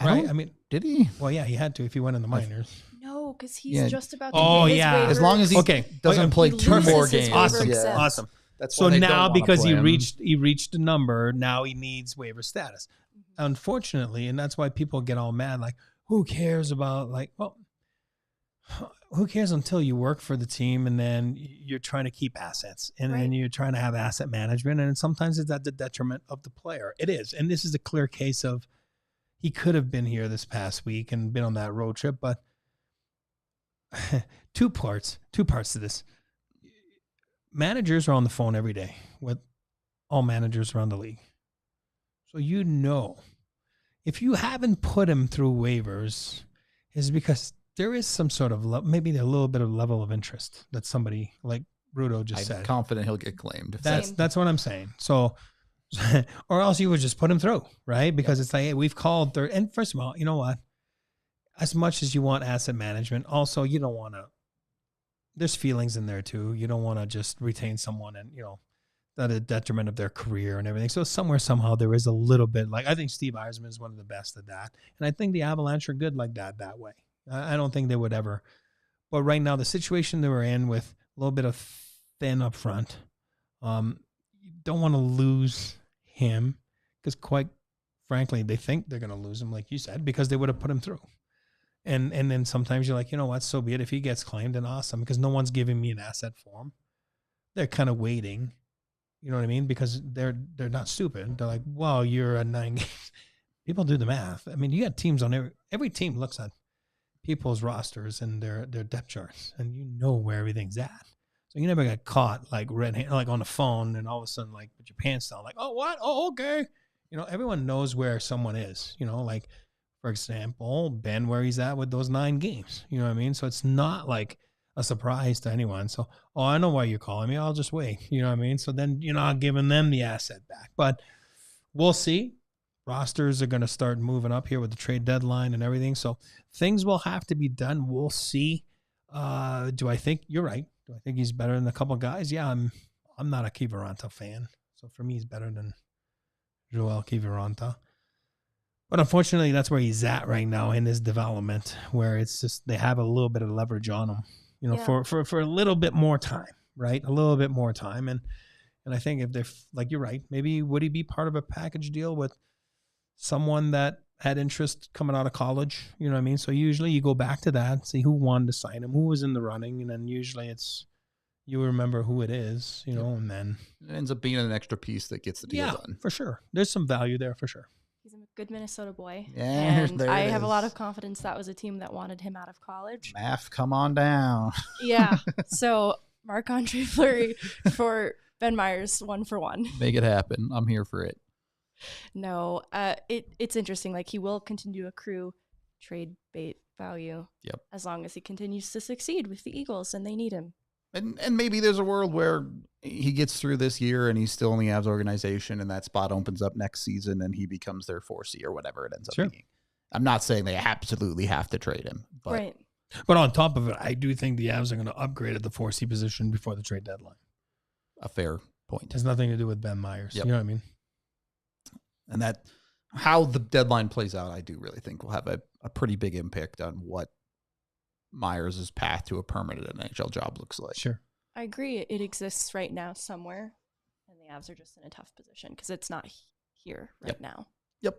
Right? I mean, did he? Well, yeah, he had to if he went in the minors. No, because he's just about to get his waiver. As long as he doesn't play 2 more games. Awesome. That's so now because he reached a number, now he needs waiver status. Mm-hmm. Unfortunately, and that's why people get all mad. Like, who cares about who cares until you work for the team and then you're trying to keep assets and then you're trying to have asset management. And sometimes it's at the detriment of the player. It is. And this is a clear case of he could have been here this past week and been on that road trip, but two parts to this. Managers are on the phone every day with all managers around the league. So if you haven't put him through waivers, it's because there is some sort of maybe a little bit of level of interest that somebody like Rudo just said. I'm confident he'll get claimed. That's what I'm saying. So, or else you would just put him through, right? Because it's like, hey, we've called third. And first of all, you know what? As much as you want asset management, also you don't want to. There's feelings in there too. You don't want to just retain someone and at a detriment of their career and everything. So somehow there is a little bit like I think Steve Yzerman is one of the best at that, and I think the Avalanche are good like that way. I don't think they would ever. But right now, the situation they were in with a little bit of thin up front, you don't want to lose him because quite frankly, they think they're going to lose him, like you said, because they would have put him through. And then sometimes you're like, you know what, so be it. If he gets claimed, then awesome, because no one's giving me an asset for him. They're kind of waiting, you know what I mean? Because they're not stupid. They're like, well, you're at 9 games. People do the math. I mean, you got teams on every team looks at people's rosters and their depth charts, and you know where everything's at. So you never got caught like like on the phone, and all of a sudden like put your pants down, like, oh what? Oh okay. Everyone knows where someone is. Like for example, Ben, where he's at with those 9 games. You know what I mean? So it's not like a surprise to anyone. So I know why you're calling me. I'll just wait. You know what I mean? So then you're not giving them the asset back. But we'll see. Rosters are going to start moving up here with the trade deadline and everything. So things will have to be done. We'll see. Do I think you're right? Do I think he's better than a couple guys? Yeah, I'm not a Kiviranta fan. So for me, he's better than Joel Kiviranta. But unfortunately, that's where he's at right now in his development, where it's just they have a little bit of leverage on him, for a little bit more time, right? A little bit more time. And I think if they're like, you're right, maybe would he be part of a package deal with someone that had interest coming out of college. You know what I mean? So usually you go back to that, see who wanted to sign him, who was in the running, and then usually you remember who it is, you know, and then it ends up being an extra piece that gets the deal done. For sure. There's some value there for sure. He's a good Minnesota boy. Yeah, and there I it have a is. lot of confidence that was a team that wanted him out of college. Math, come on down. Yeah. So Marc-Andre Fleury for Ben Meyers, 1-for-1. Make it happen. I'm here for it. No, it's interesting. Like, he will continue to accrue trade bait value. Yep. As long as he continues to succeed with the Eagles and they need him. And maybe there's a world where he gets through this year and he's still in the Avs organization and that spot opens up next season and he becomes their 4C or whatever it ends up being. I'm not saying they absolutely have to trade him. But right. But on top of it, I do think the Avs are going to upgrade at the 4C position before the trade deadline. A fair point. It has nothing to do with Ben Meyers. Yep. You know what I mean? And that, how the deadline plays out, I do really think will have a pretty big impact on what Myers' path to a permanent NHL job looks like. Sure. I agree. It exists right now somewhere, and the Avs are just in a tough position because it's not here right now. Yep.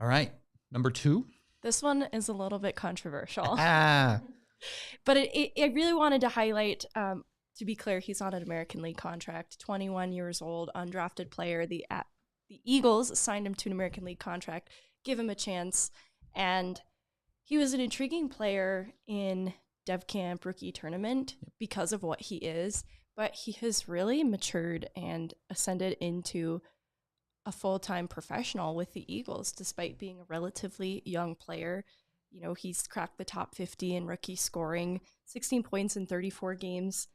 All right. Number 2. This one is a little bit controversial. But I really wanted to highlight, to be clear, he's on an American League contract, 21 years old, undrafted player. The Eagles signed him to an American League contract, give him a chance, and he was an intriguing player in Dev Camp rookie tournament because of what he is, but he has really matured and ascended into a full-time professional with the Eagles, despite being a relatively young player. You know, he's cracked the top 50 in rookie scoring, 16 points in 34 games.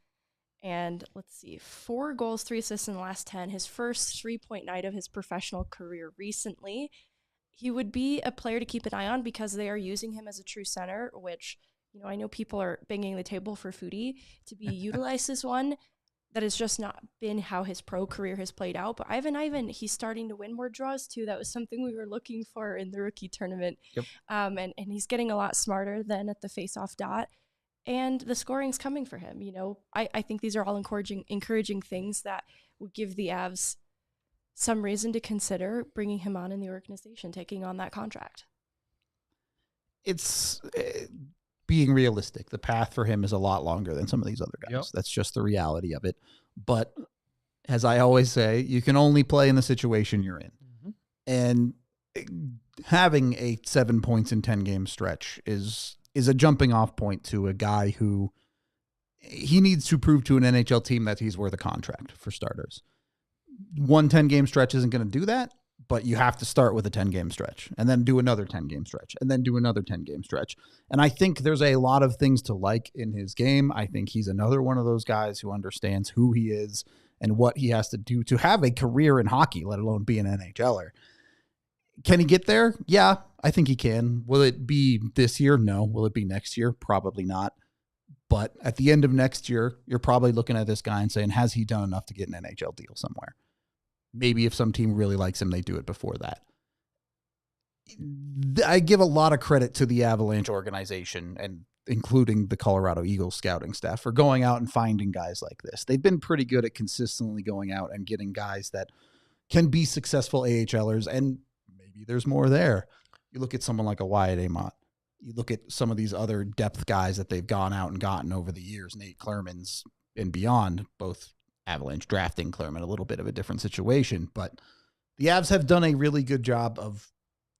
And let's see, 4 goals, 3 assists in the last 10, his first 3-point night of his professional career recently. He would be a player to keep an eye on because they are using him as a true center, which, you know, I know people are banging the table for Foodie to be utilized as one. That has just not been how his pro career has played out. But Ivan, he's starting to win more draws too. That was something we were looking for in the rookie tournament. Yep. And he's getting a lot smarter than at the face-off dot. And the scoring's coming for him. You know, I think these are all encouraging things that would give the Avs some reason to consider bringing him on in the organization, taking on that contract. It's being realistic. The path for him is a lot longer than some of these other guys. Yep. That's just the reality of it. But as I always say, you can only play in the situation you're in. Mm-hmm. And having a 7 points in 10 game stretch is a jumping off point to a guy who he needs to prove to an NHL team that he's worth a contract, for starters. 1 10-game stretch isn't going to do that, but you have to start with a 10-game stretch and then do another 10-game stretch and then do another 10-game stretch. And I think there's a lot of things to like in his game. I think he's another one of those guys who understands who he is and what he has to do to have a career in hockey, let alone be an NHLer. Can he get there? Yeah, I think he can. Will it be this year? No. Will it be next year? Probably not. But at the end of next year, you're probably looking at this guy and saying, has he done enough to get an NHL deal somewhere? Maybe if some team really likes him, they do it before that. I give a lot of credit to the Avalanche organization and including the Colorado Eagles scouting staff for going out and finding guys like this. They've been pretty good at consistently going out and getting guys that can be successful AHLers, and maybe there's more there. You look at someone like a Wyatt Amott. You look at some of these other depth guys that they've gone out and gotten over the years, Nate Clermans and beyond, both Avalanche drafting Clermont, a little bit of a different situation, but the Avs have done a really good job of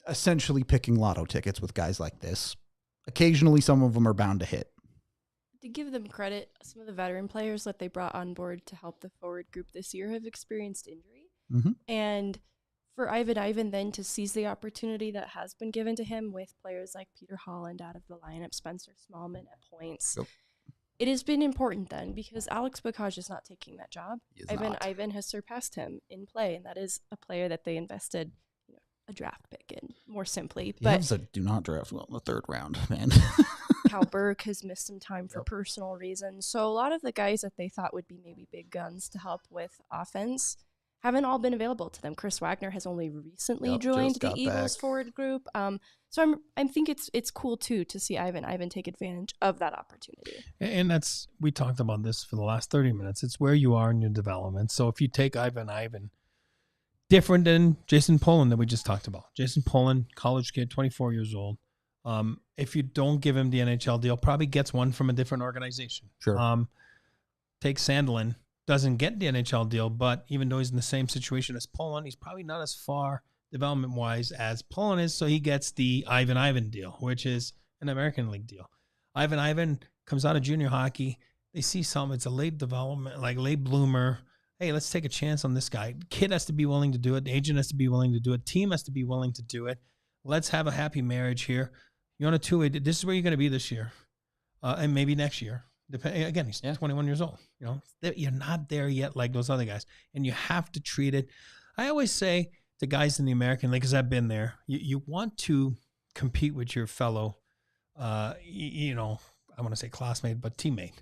essentially picking lotto tickets with guys like this. Occasionally, some of them are bound to hit. To give them credit, some of the veteran players that they brought on board to help the forward group this year have experienced injury. Mm-hmm. And for Ivan then to seize the opportunity that has been given to him with players like Peter Holland out of the lineup, Spencer Smallman at points. Yep. It has been important then because Alex Bacaj is not taking that job. Ivan has surpassed him in play, and that is a player that they invested a draft pick in, more simply. The Avs do not draft well in the 3rd round, man. Cal Burke has missed some time for personal reasons. So a lot of the guys that they thought would be maybe big guns to help with offense haven't all been available to them. Chris Wagner has only recently joined the Eagles forward group. So I think it's cool too to see Ivan take advantage of that opportunity. And we talked about this for the last 30 minutes. It's where you are in your development. So if you take Ivan, Different than Jason Poland that we just talked about. Jason Poland, college kid, 24 years old. If you don't give him the NHL deal, probably gets one from a different organization. Sure. Take Sandlin, doesn't get the NHL deal, but even though he's in the same situation as Poland, he's probably not as far development-wise as Poland is, so he gets the Ivan deal, which is an American League deal. Ivan comes out of junior hockey. They see something. It's a late development, like late bloomer. Hey, let's take a chance on this guy. Kid has to be willing to do it. The agent has to be willing to do it. Team has to be willing to do it. Let's have a happy marriage here. You're on a two-way. This is where you're going to be this year, and maybe next year. Again, he's 21 years old. You're not there yet like those other guys, and you have to treat it. I always say to guys in the American League, because I've been there, you want to compete with your fellow, I want to say classmate, but teammate.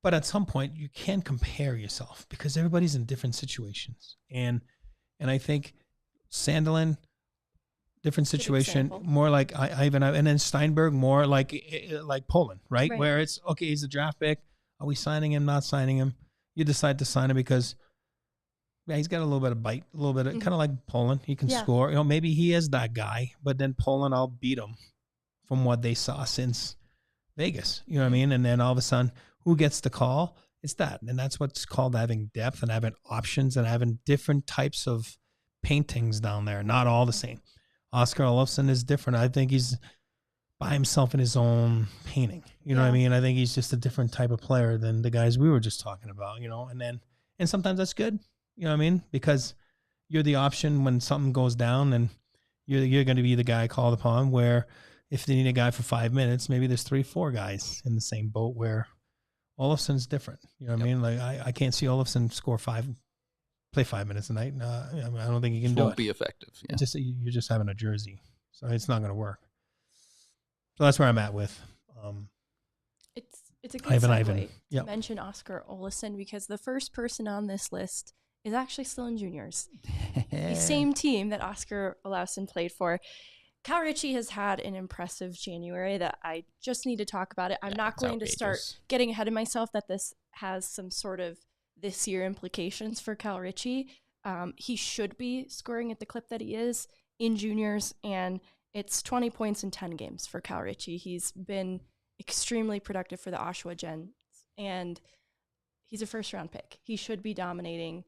But at some point, you can compare yourself because everybody's in different situations. And I think Sandlin, different situation, more like Ivan, and then Steinberg, more like Poland, right? Where it's, okay, he's a draft pick. Are we signing him, not signing him? You decide to sign him because he's got a little bit of bite, a little bit of kind of like Poland. He can score. Maybe he is that guy, but then Poland, I'll beat him from what they saw since Vegas. You know what I mean? And then all of a sudden, who gets the call? It's that. And that's what's called having depth and having options and having different types of paintings down there, not all the same. Oscar Olofsson is different. I think he's by himself in his own painting. You know what I mean? I think he's just a different type of player than the guys we were just talking about, and sometimes that's good, you know what I mean? Because you're the option when something goes down and you're going to be the guy called upon, where if they need a guy for 5 minutes, maybe there's 3-4 guys in the same boat, where Olofsson's different. You know what I mean? Like I can't see Olofsson play 5 minutes a night. I don't think he can do it. Won't be effective. Yeah. You're just having a jersey, so it's not going to work. So that's where I'm at with. It's a good segue to mention Oscar Olofsson, because the first person on this list is actually still in juniors. The same team that Oscar Olofsson played for. Cal Ritchie has had an impressive January that I just need to talk about it. I'm not going to start getting ahead of myself that this has some sort of this year implications for Cal Ritchie. He should be scoring at the clip that he is in juniors, and it's 20 points in 10 games for Cal Ritchie. He's been extremely productive for the Oshawa Gens, and he's a first-round pick. He should be dominating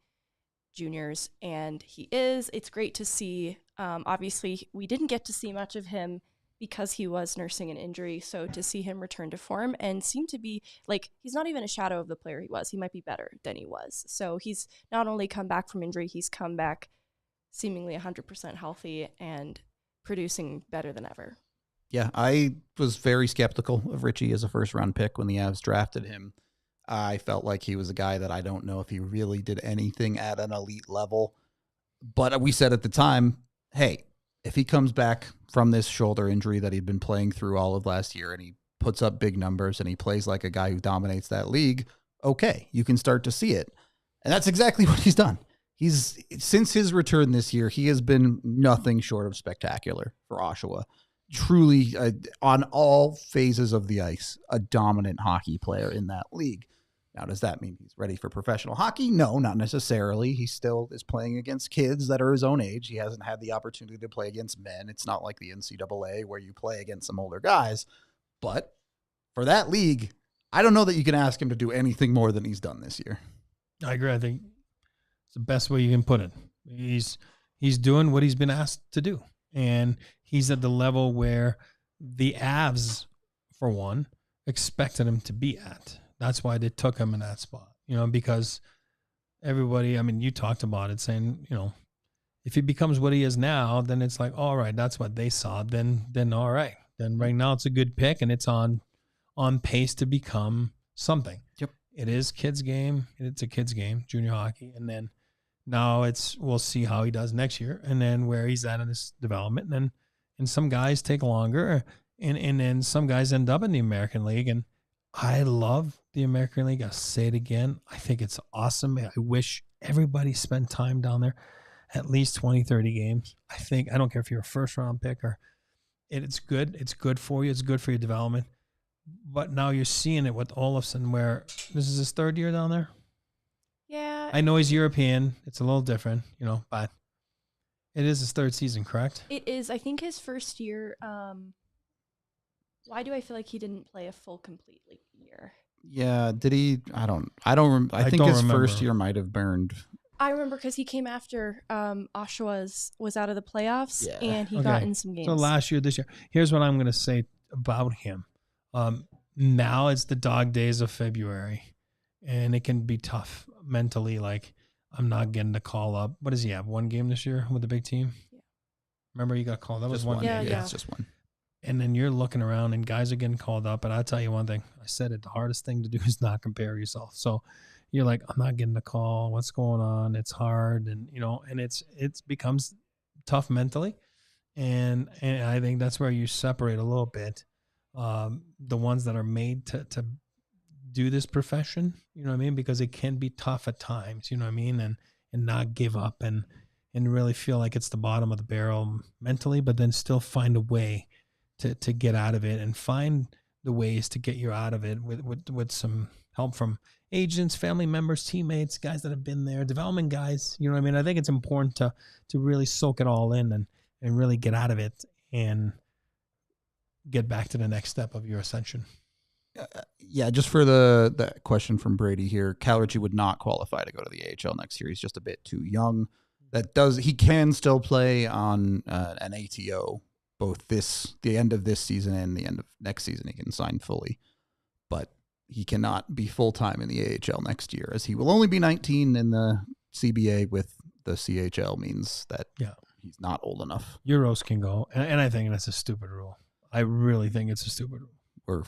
juniors, and he is. It's great to see. Obviously, we didn't get to see much of him because he was nursing an injury, so to see him return to form and seem to be, like, he's not even a shadow of the player he was. He might be better than he was. So he's not only come back from injury, he's come back seemingly 100% healthy and producing better than ever. Yeah, I was very skeptical of Ritchie as a first-round pick when the Avs drafted him. I felt like he was a guy that I don't know if he really did anything at an elite level. But we said at the time, hey, if he comes back from this shoulder injury that he'd been playing through all of last year and he puts up big numbers and he plays like a guy who dominates that league, okay, you can start to see it. And that's exactly what he's done. Since his return this year, he has been nothing short of spectacular for Oshawa. Truly, on all phases of the ice, a dominant hockey player in that league. Now, does that mean he's ready for professional hockey? No, not necessarily. He still is playing against kids that are his own age. He hasn't had the opportunity to play against men. It's not like the NCAA where you play against some older guys. But for that league, I don't know that you can ask him to do anything more than he's done this year. I agree. I think it's the best way you can put it. He's doing what he's been asked to do. And he's at the level where the Avs, for one, expected him to be at. That's why they took him in that spot, because everybody, you talked about it saying, if he becomes what he is now, then it's like, all right, that's what they saw. Then all right. Then right now it's a good pick and it's on pace to become something. Yep. It is kids game. It's a kids game, junior hockey. And then now we'll see how he does next year and then where he's at in his development. And some guys take longer and then some guys end up in the American League. And I love the American League. I'll say it again. I think it's awesome. I wish everybody spent time down there, at least 20, 30 games. I don't care if you're a first-round pick or it's good. It's good for you. It's good for your development. But now you're seeing it with Olofsson, where this is his third year down there. Yeah, I know he's European. It's a little different, but it is his third season, correct? It is. I think his first year. Why do I feel like he didn't play a full complete year? Yeah, did he? I think his first year might have burned. I remember because he came after Oshawa was out of the playoffs, and he got in some games. So last year, this year. Here's what I'm going to say about him. Now it's the dog days of February, and it can be tough mentally. Like, I'm not getting the call up. What does he have? One game this year with the big team? Yeah. Remember, you got called. That was one game. Yeah, it's just one. And then you're looking around and guys are getting called up. And I'll tell you one thing. I said it, the hardest thing to do is not compare yourself. So you're like, I'm not getting a call. What's going on? It's hard. And, and it becomes tough mentally. And I think that's where you separate a little bit. The ones that are made to do this profession, you know what I mean? Because it can be tough at times, you know what I mean? And not give up and really feel like it's the bottom of the barrel mentally, but then still find a way to get out of it and find the ways to get you out of it with some help from agents, family members, teammates, guys that have been there, development guys. You know what I mean? I think it's important to really soak it all in and really get out of it and get back to the next step of your ascension. Yeah, just for the question from Brady here, Cal Ritchie would not qualify to go to the AHL next year. He's just a bit too young. He can still play on an ATO. Both the end of this season and the end of next season, he can sign fully, but he cannot be full-time in the AHL next year, as he will only be 19, and the CBA with the CHL means that he's not old enough. Euros can go, and I think that's a stupid rule. I really think it's a stupid rule.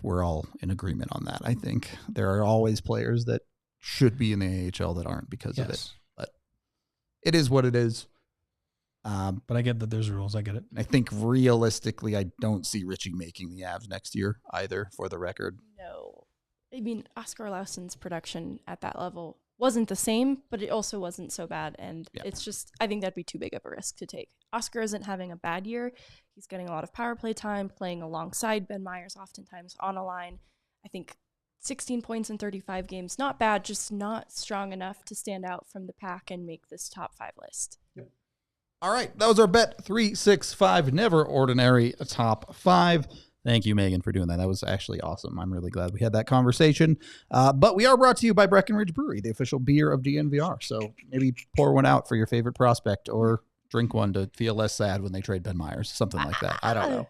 We're all in agreement on that. I think there are always players that should be in the AHL that aren't because of it, but it is what it is. But I get that there's rules. I get it. I think realistically, I don't see Ritchie making the Avs next year either, for the record. No. I mean, Oscar Larsson's production at that level wasn't the same, but it also wasn't so bad. And it's just, I think that'd be too big of a risk to take. Oscar isn't having a bad year. He's getting a lot of power play time, playing alongside Ben Meyers, oftentimes on a line. I think 16 points in 35 games, not bad, just not strong enough to stand out from the pack and make this top 5 list. Yep. All right, that was our Bet 365 Never Ordinary Top 5. Thank you, Meghan, for doing that. That was actually awesome. I'm really glad we had that conversation. But we are brought to you by Breckenridge Brewery, the official beer of DNVR. So maybe pour one out for your favorite prospect or drink one to feel less sad when they trade Ben Meyers, something like that. I don't know.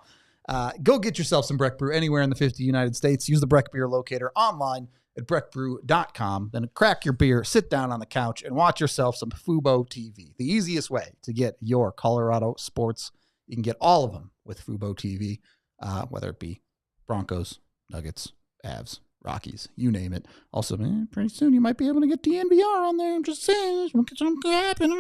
Go get yourself some Breck Brew anywhere in the 50 United States. Use the Breck Beer Locator online at breckbrew.com. Then crack your beer, sit down on the couch, and watch yourself some Fubo TV. The easiest way to get your Colorado sports. You can get all of them with Fubo TV, whether it be Broncos, Nuggets, Avs, Rockies, you name it. Also, pretty soon you might be able to get DNVR on there. I'm just saying, something happen.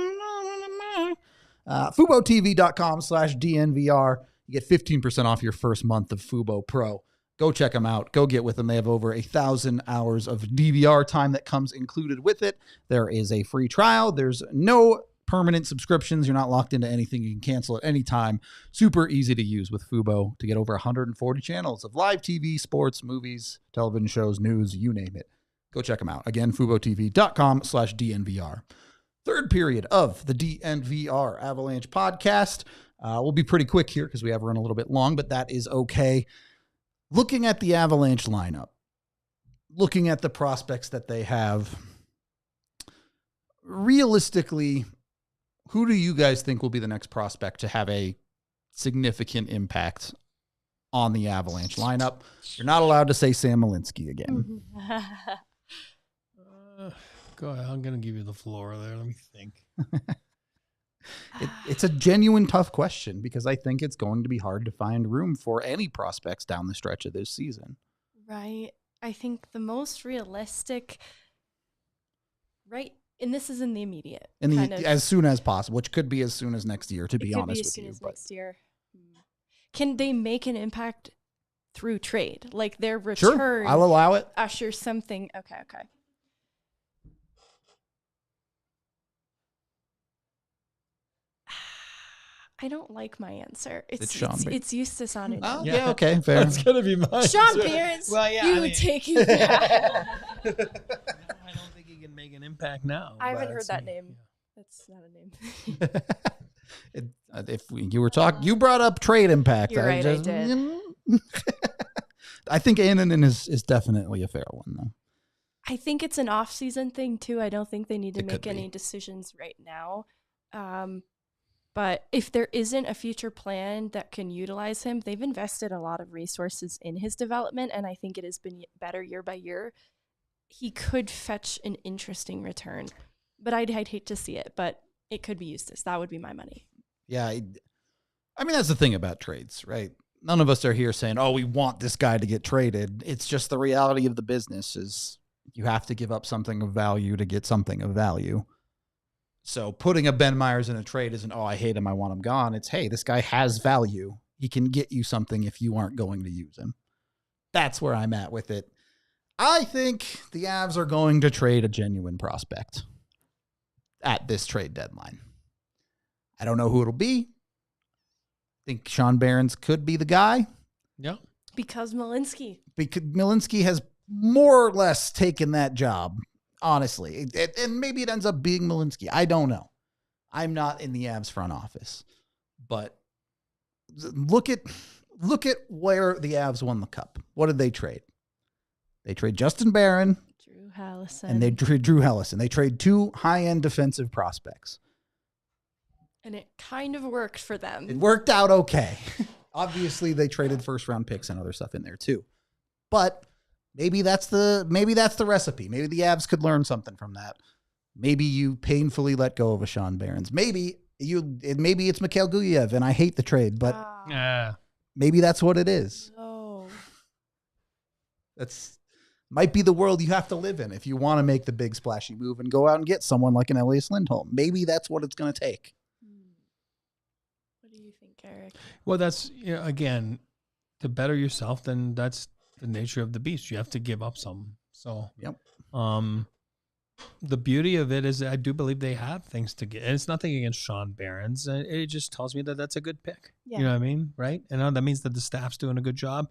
FuboTV.com/DNVR. You get 15% off your first month of Fubo Pro. Go check them out. Go get with them. They have over 1,000 hours of DVR time that comes included with it. There is a free trial. There's no permanent subscriptions. You're not locked into anything. You can cancel at any time. Super easy to use with Fubo to get over 140 channels of live TV, sports, movies, television shows, news, you name it. Go check them out. Again, FuboTV.com/DNVR. Third period of the DNVR Avalanche podcast. We'll be pretty quick here because we have run a little bit long, but that is okay. Looking at the Avalanche lineup, looking at the prospects that they have, realistically, who do you guys think will be the next prospect to have a significant impact on the Avalanche lineup? You're not allowed to say Sam Malinski again. Go ahead. I'm going to give you the floor there. Let me think. It's a genuine tough question because I think it's going to be hard to find room for any prospects down the stretch of this season. Right. I think the most realistic, right, and this is in the immediate. As soon as possible, which could be as soon as next year, to be honest with you. As soon as next year. Can they make an impact through trade? Like their return. Sure, I'll allow it. Usher something. Okay. I don't like my answer. It's Eustace on it. Oh, yeah, okay, fair. That's going to be mine. Sean Beers, would take it back. I don't think he can make an impact. impact now. I haven't but heard that name. That's not a name. You brought up trade impact. You're right, I did. I think Annunen is definitely a fair one, though. I think it's an off-season thing, too. I don't think they need to It make could be. any decisions right now. But if there isn't a future plan that can utilize him, they've invested a lot of resources in his development, and I think it has been better year by year. He could fetch an interesting return, but I'd hate to see it, but it could be Eustace. That would be my money. Yeah, I mean, that's the thing about trades, right? None of us are here saying, oh, we want this guy to get traded. It's just the reality of the business is you have to give up something of value to get something of value. So putting a Ben Meyers in a trade isn't, oh, I hate him, I want him gone. It's, hey, this guy has value. He can get you something if you aren't going to use him. That's where I'm at with it. I think the Avs are going to trade a genuine prospect at this trade deadline. I don't know who it'll be. I think Sean Barons could be the guy. Yeah. Because Malinski. Because Malinski has more or less taken that job, honestly. And maybe it ends up being Malinski. I don't know. I'm not in the Avs front office. But look at where the Avs won the cup. What did they trade? They trade Justin Barron. Drew Hallison. And they trade Drew Hellison. They trade two high-end defensive prospects. And it kind of worked for them. It worked out okay. Obviously, they traded first-round picks and other stuff in there too. But maybe that's the recipe. Maybe the Avs could learn something from that. Maybe you painfully let go of a Sean Barons. Maybe it's Mikhail Gulyev, and I hate the trade, but maybe that's what it is. No. That's might be the world you have to live in if you want to make the big splashy move and go out and get someone like an Elias Lindholm. Maybe that's what it's going to take. What do you think, Eric? Well, that's, again, to better yourself, then that's the nature of the beast. You have to give up some. So, yep. The beauty of it is I do believe they have things to get. And it's nothing against Sean Barons. It just tells me that that's a good pick. Yeah. You know what I mean? Right? And that means that the staff's doing a good job.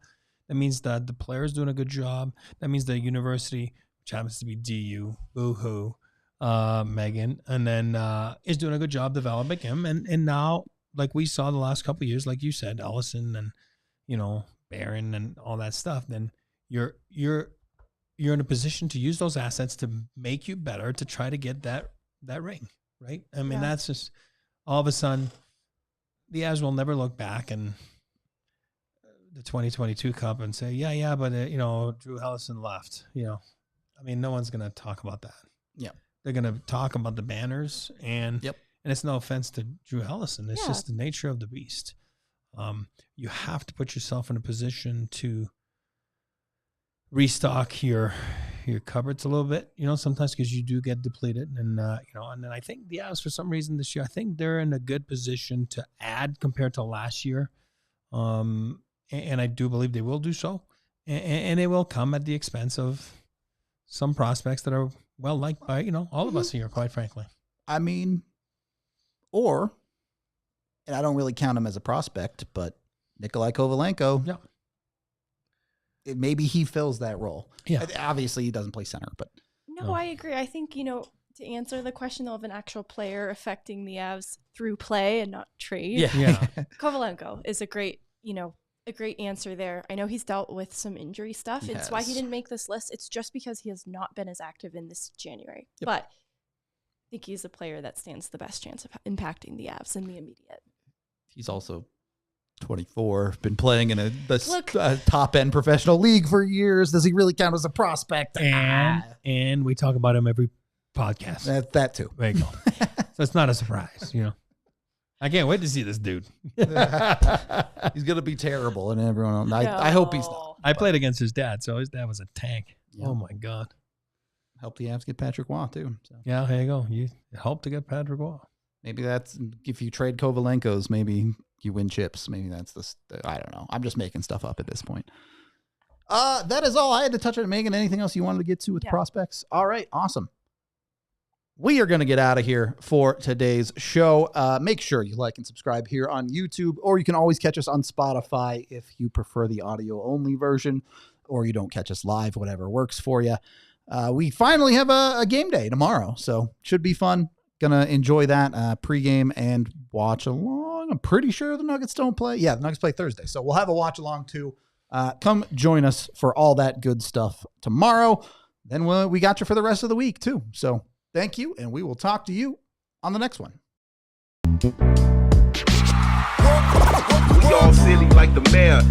That means that the player's doing a good job. That means the university, which happens to be DU, boo-hoo, Meghan, and then is doing a good job developing him. And now, like we saw the last couple of years, like you said, Ellison and, Barron and all that stuff, then you're in a position to use those assets to make you better to try to get that ring, right? I mean, that's just all of a sudden the Avs will never look back and the 2022 Cup and say, but Drew Hellison left. I mean, no one's going to talk about that. Yeah, they're going to talk about the banners and it's no offense to Drew Hellison. It's just the nature of the beast. You have to put yourself in a position to restock your cupboards a little bit, sometimes because you do get depleted. And, and then I think the Avs, for some reason this year, I think they're in a good position to add compared to last year. And I do believe they will do so. And it will come at the expense of some prospects that are well liked by, all of us here, quite frankly. I mean, and I don't really count him as a prospect, but Nikolai Kovalenko, maybe he fills that role. Yeah. Obviously, he doesn't play center, but. No, I agree. I think, to answer the question of an actual player affecting the Avs through play and not trade, Kovalenko is a great answer there. I know he's dealt with some injury stuff. It's why he didn't make this list. It's just because he has not been as active in this January. Yep. But I think he's a player that stands the best chance of impacting the Avs in the immediate. He's also 24, been playing in a top-end professional league for years. Does he really count as a prospect? And we talk about him every podcast. That too. There you go. So it's not a surprise, I can't wait to see this dude. He's going to be terrible, and everyone else. I hope he's not. I played against his dad, so his dad was a tank. Yep. Oh, my God. Helped the Avs get Patrick Waugh, too. So. Yeah, there you go. You helped to get Patrick Waugh. Maybe that's, if you trade Kovalenko's, maybe you win chips. Maybe that's I don't know. I'm just making stuff up at this point. That is all I had to touch on. Meghan, anything else you wanted to get to with prospects? All right, awesome. We are going to get out of here for today's show. Make sure you like and subscribe here on YouTube, or you can always catch us on Spotify if you prefer the audio-only version, or you don't catch us live, whatever works for you. we finally have a game day tomorrow, so should be fun. Gonna enjoy that pregame and watch along. I'm pretty sure the Nuggets don't play. Yeah, the Nuggets play Thursday, so we'll have a watch along too. Come join us for all that good stuff tomorrow. Then we got you for the rest of the week too. So thank you, and we will talk to you on the next one. We all silly like the mayor.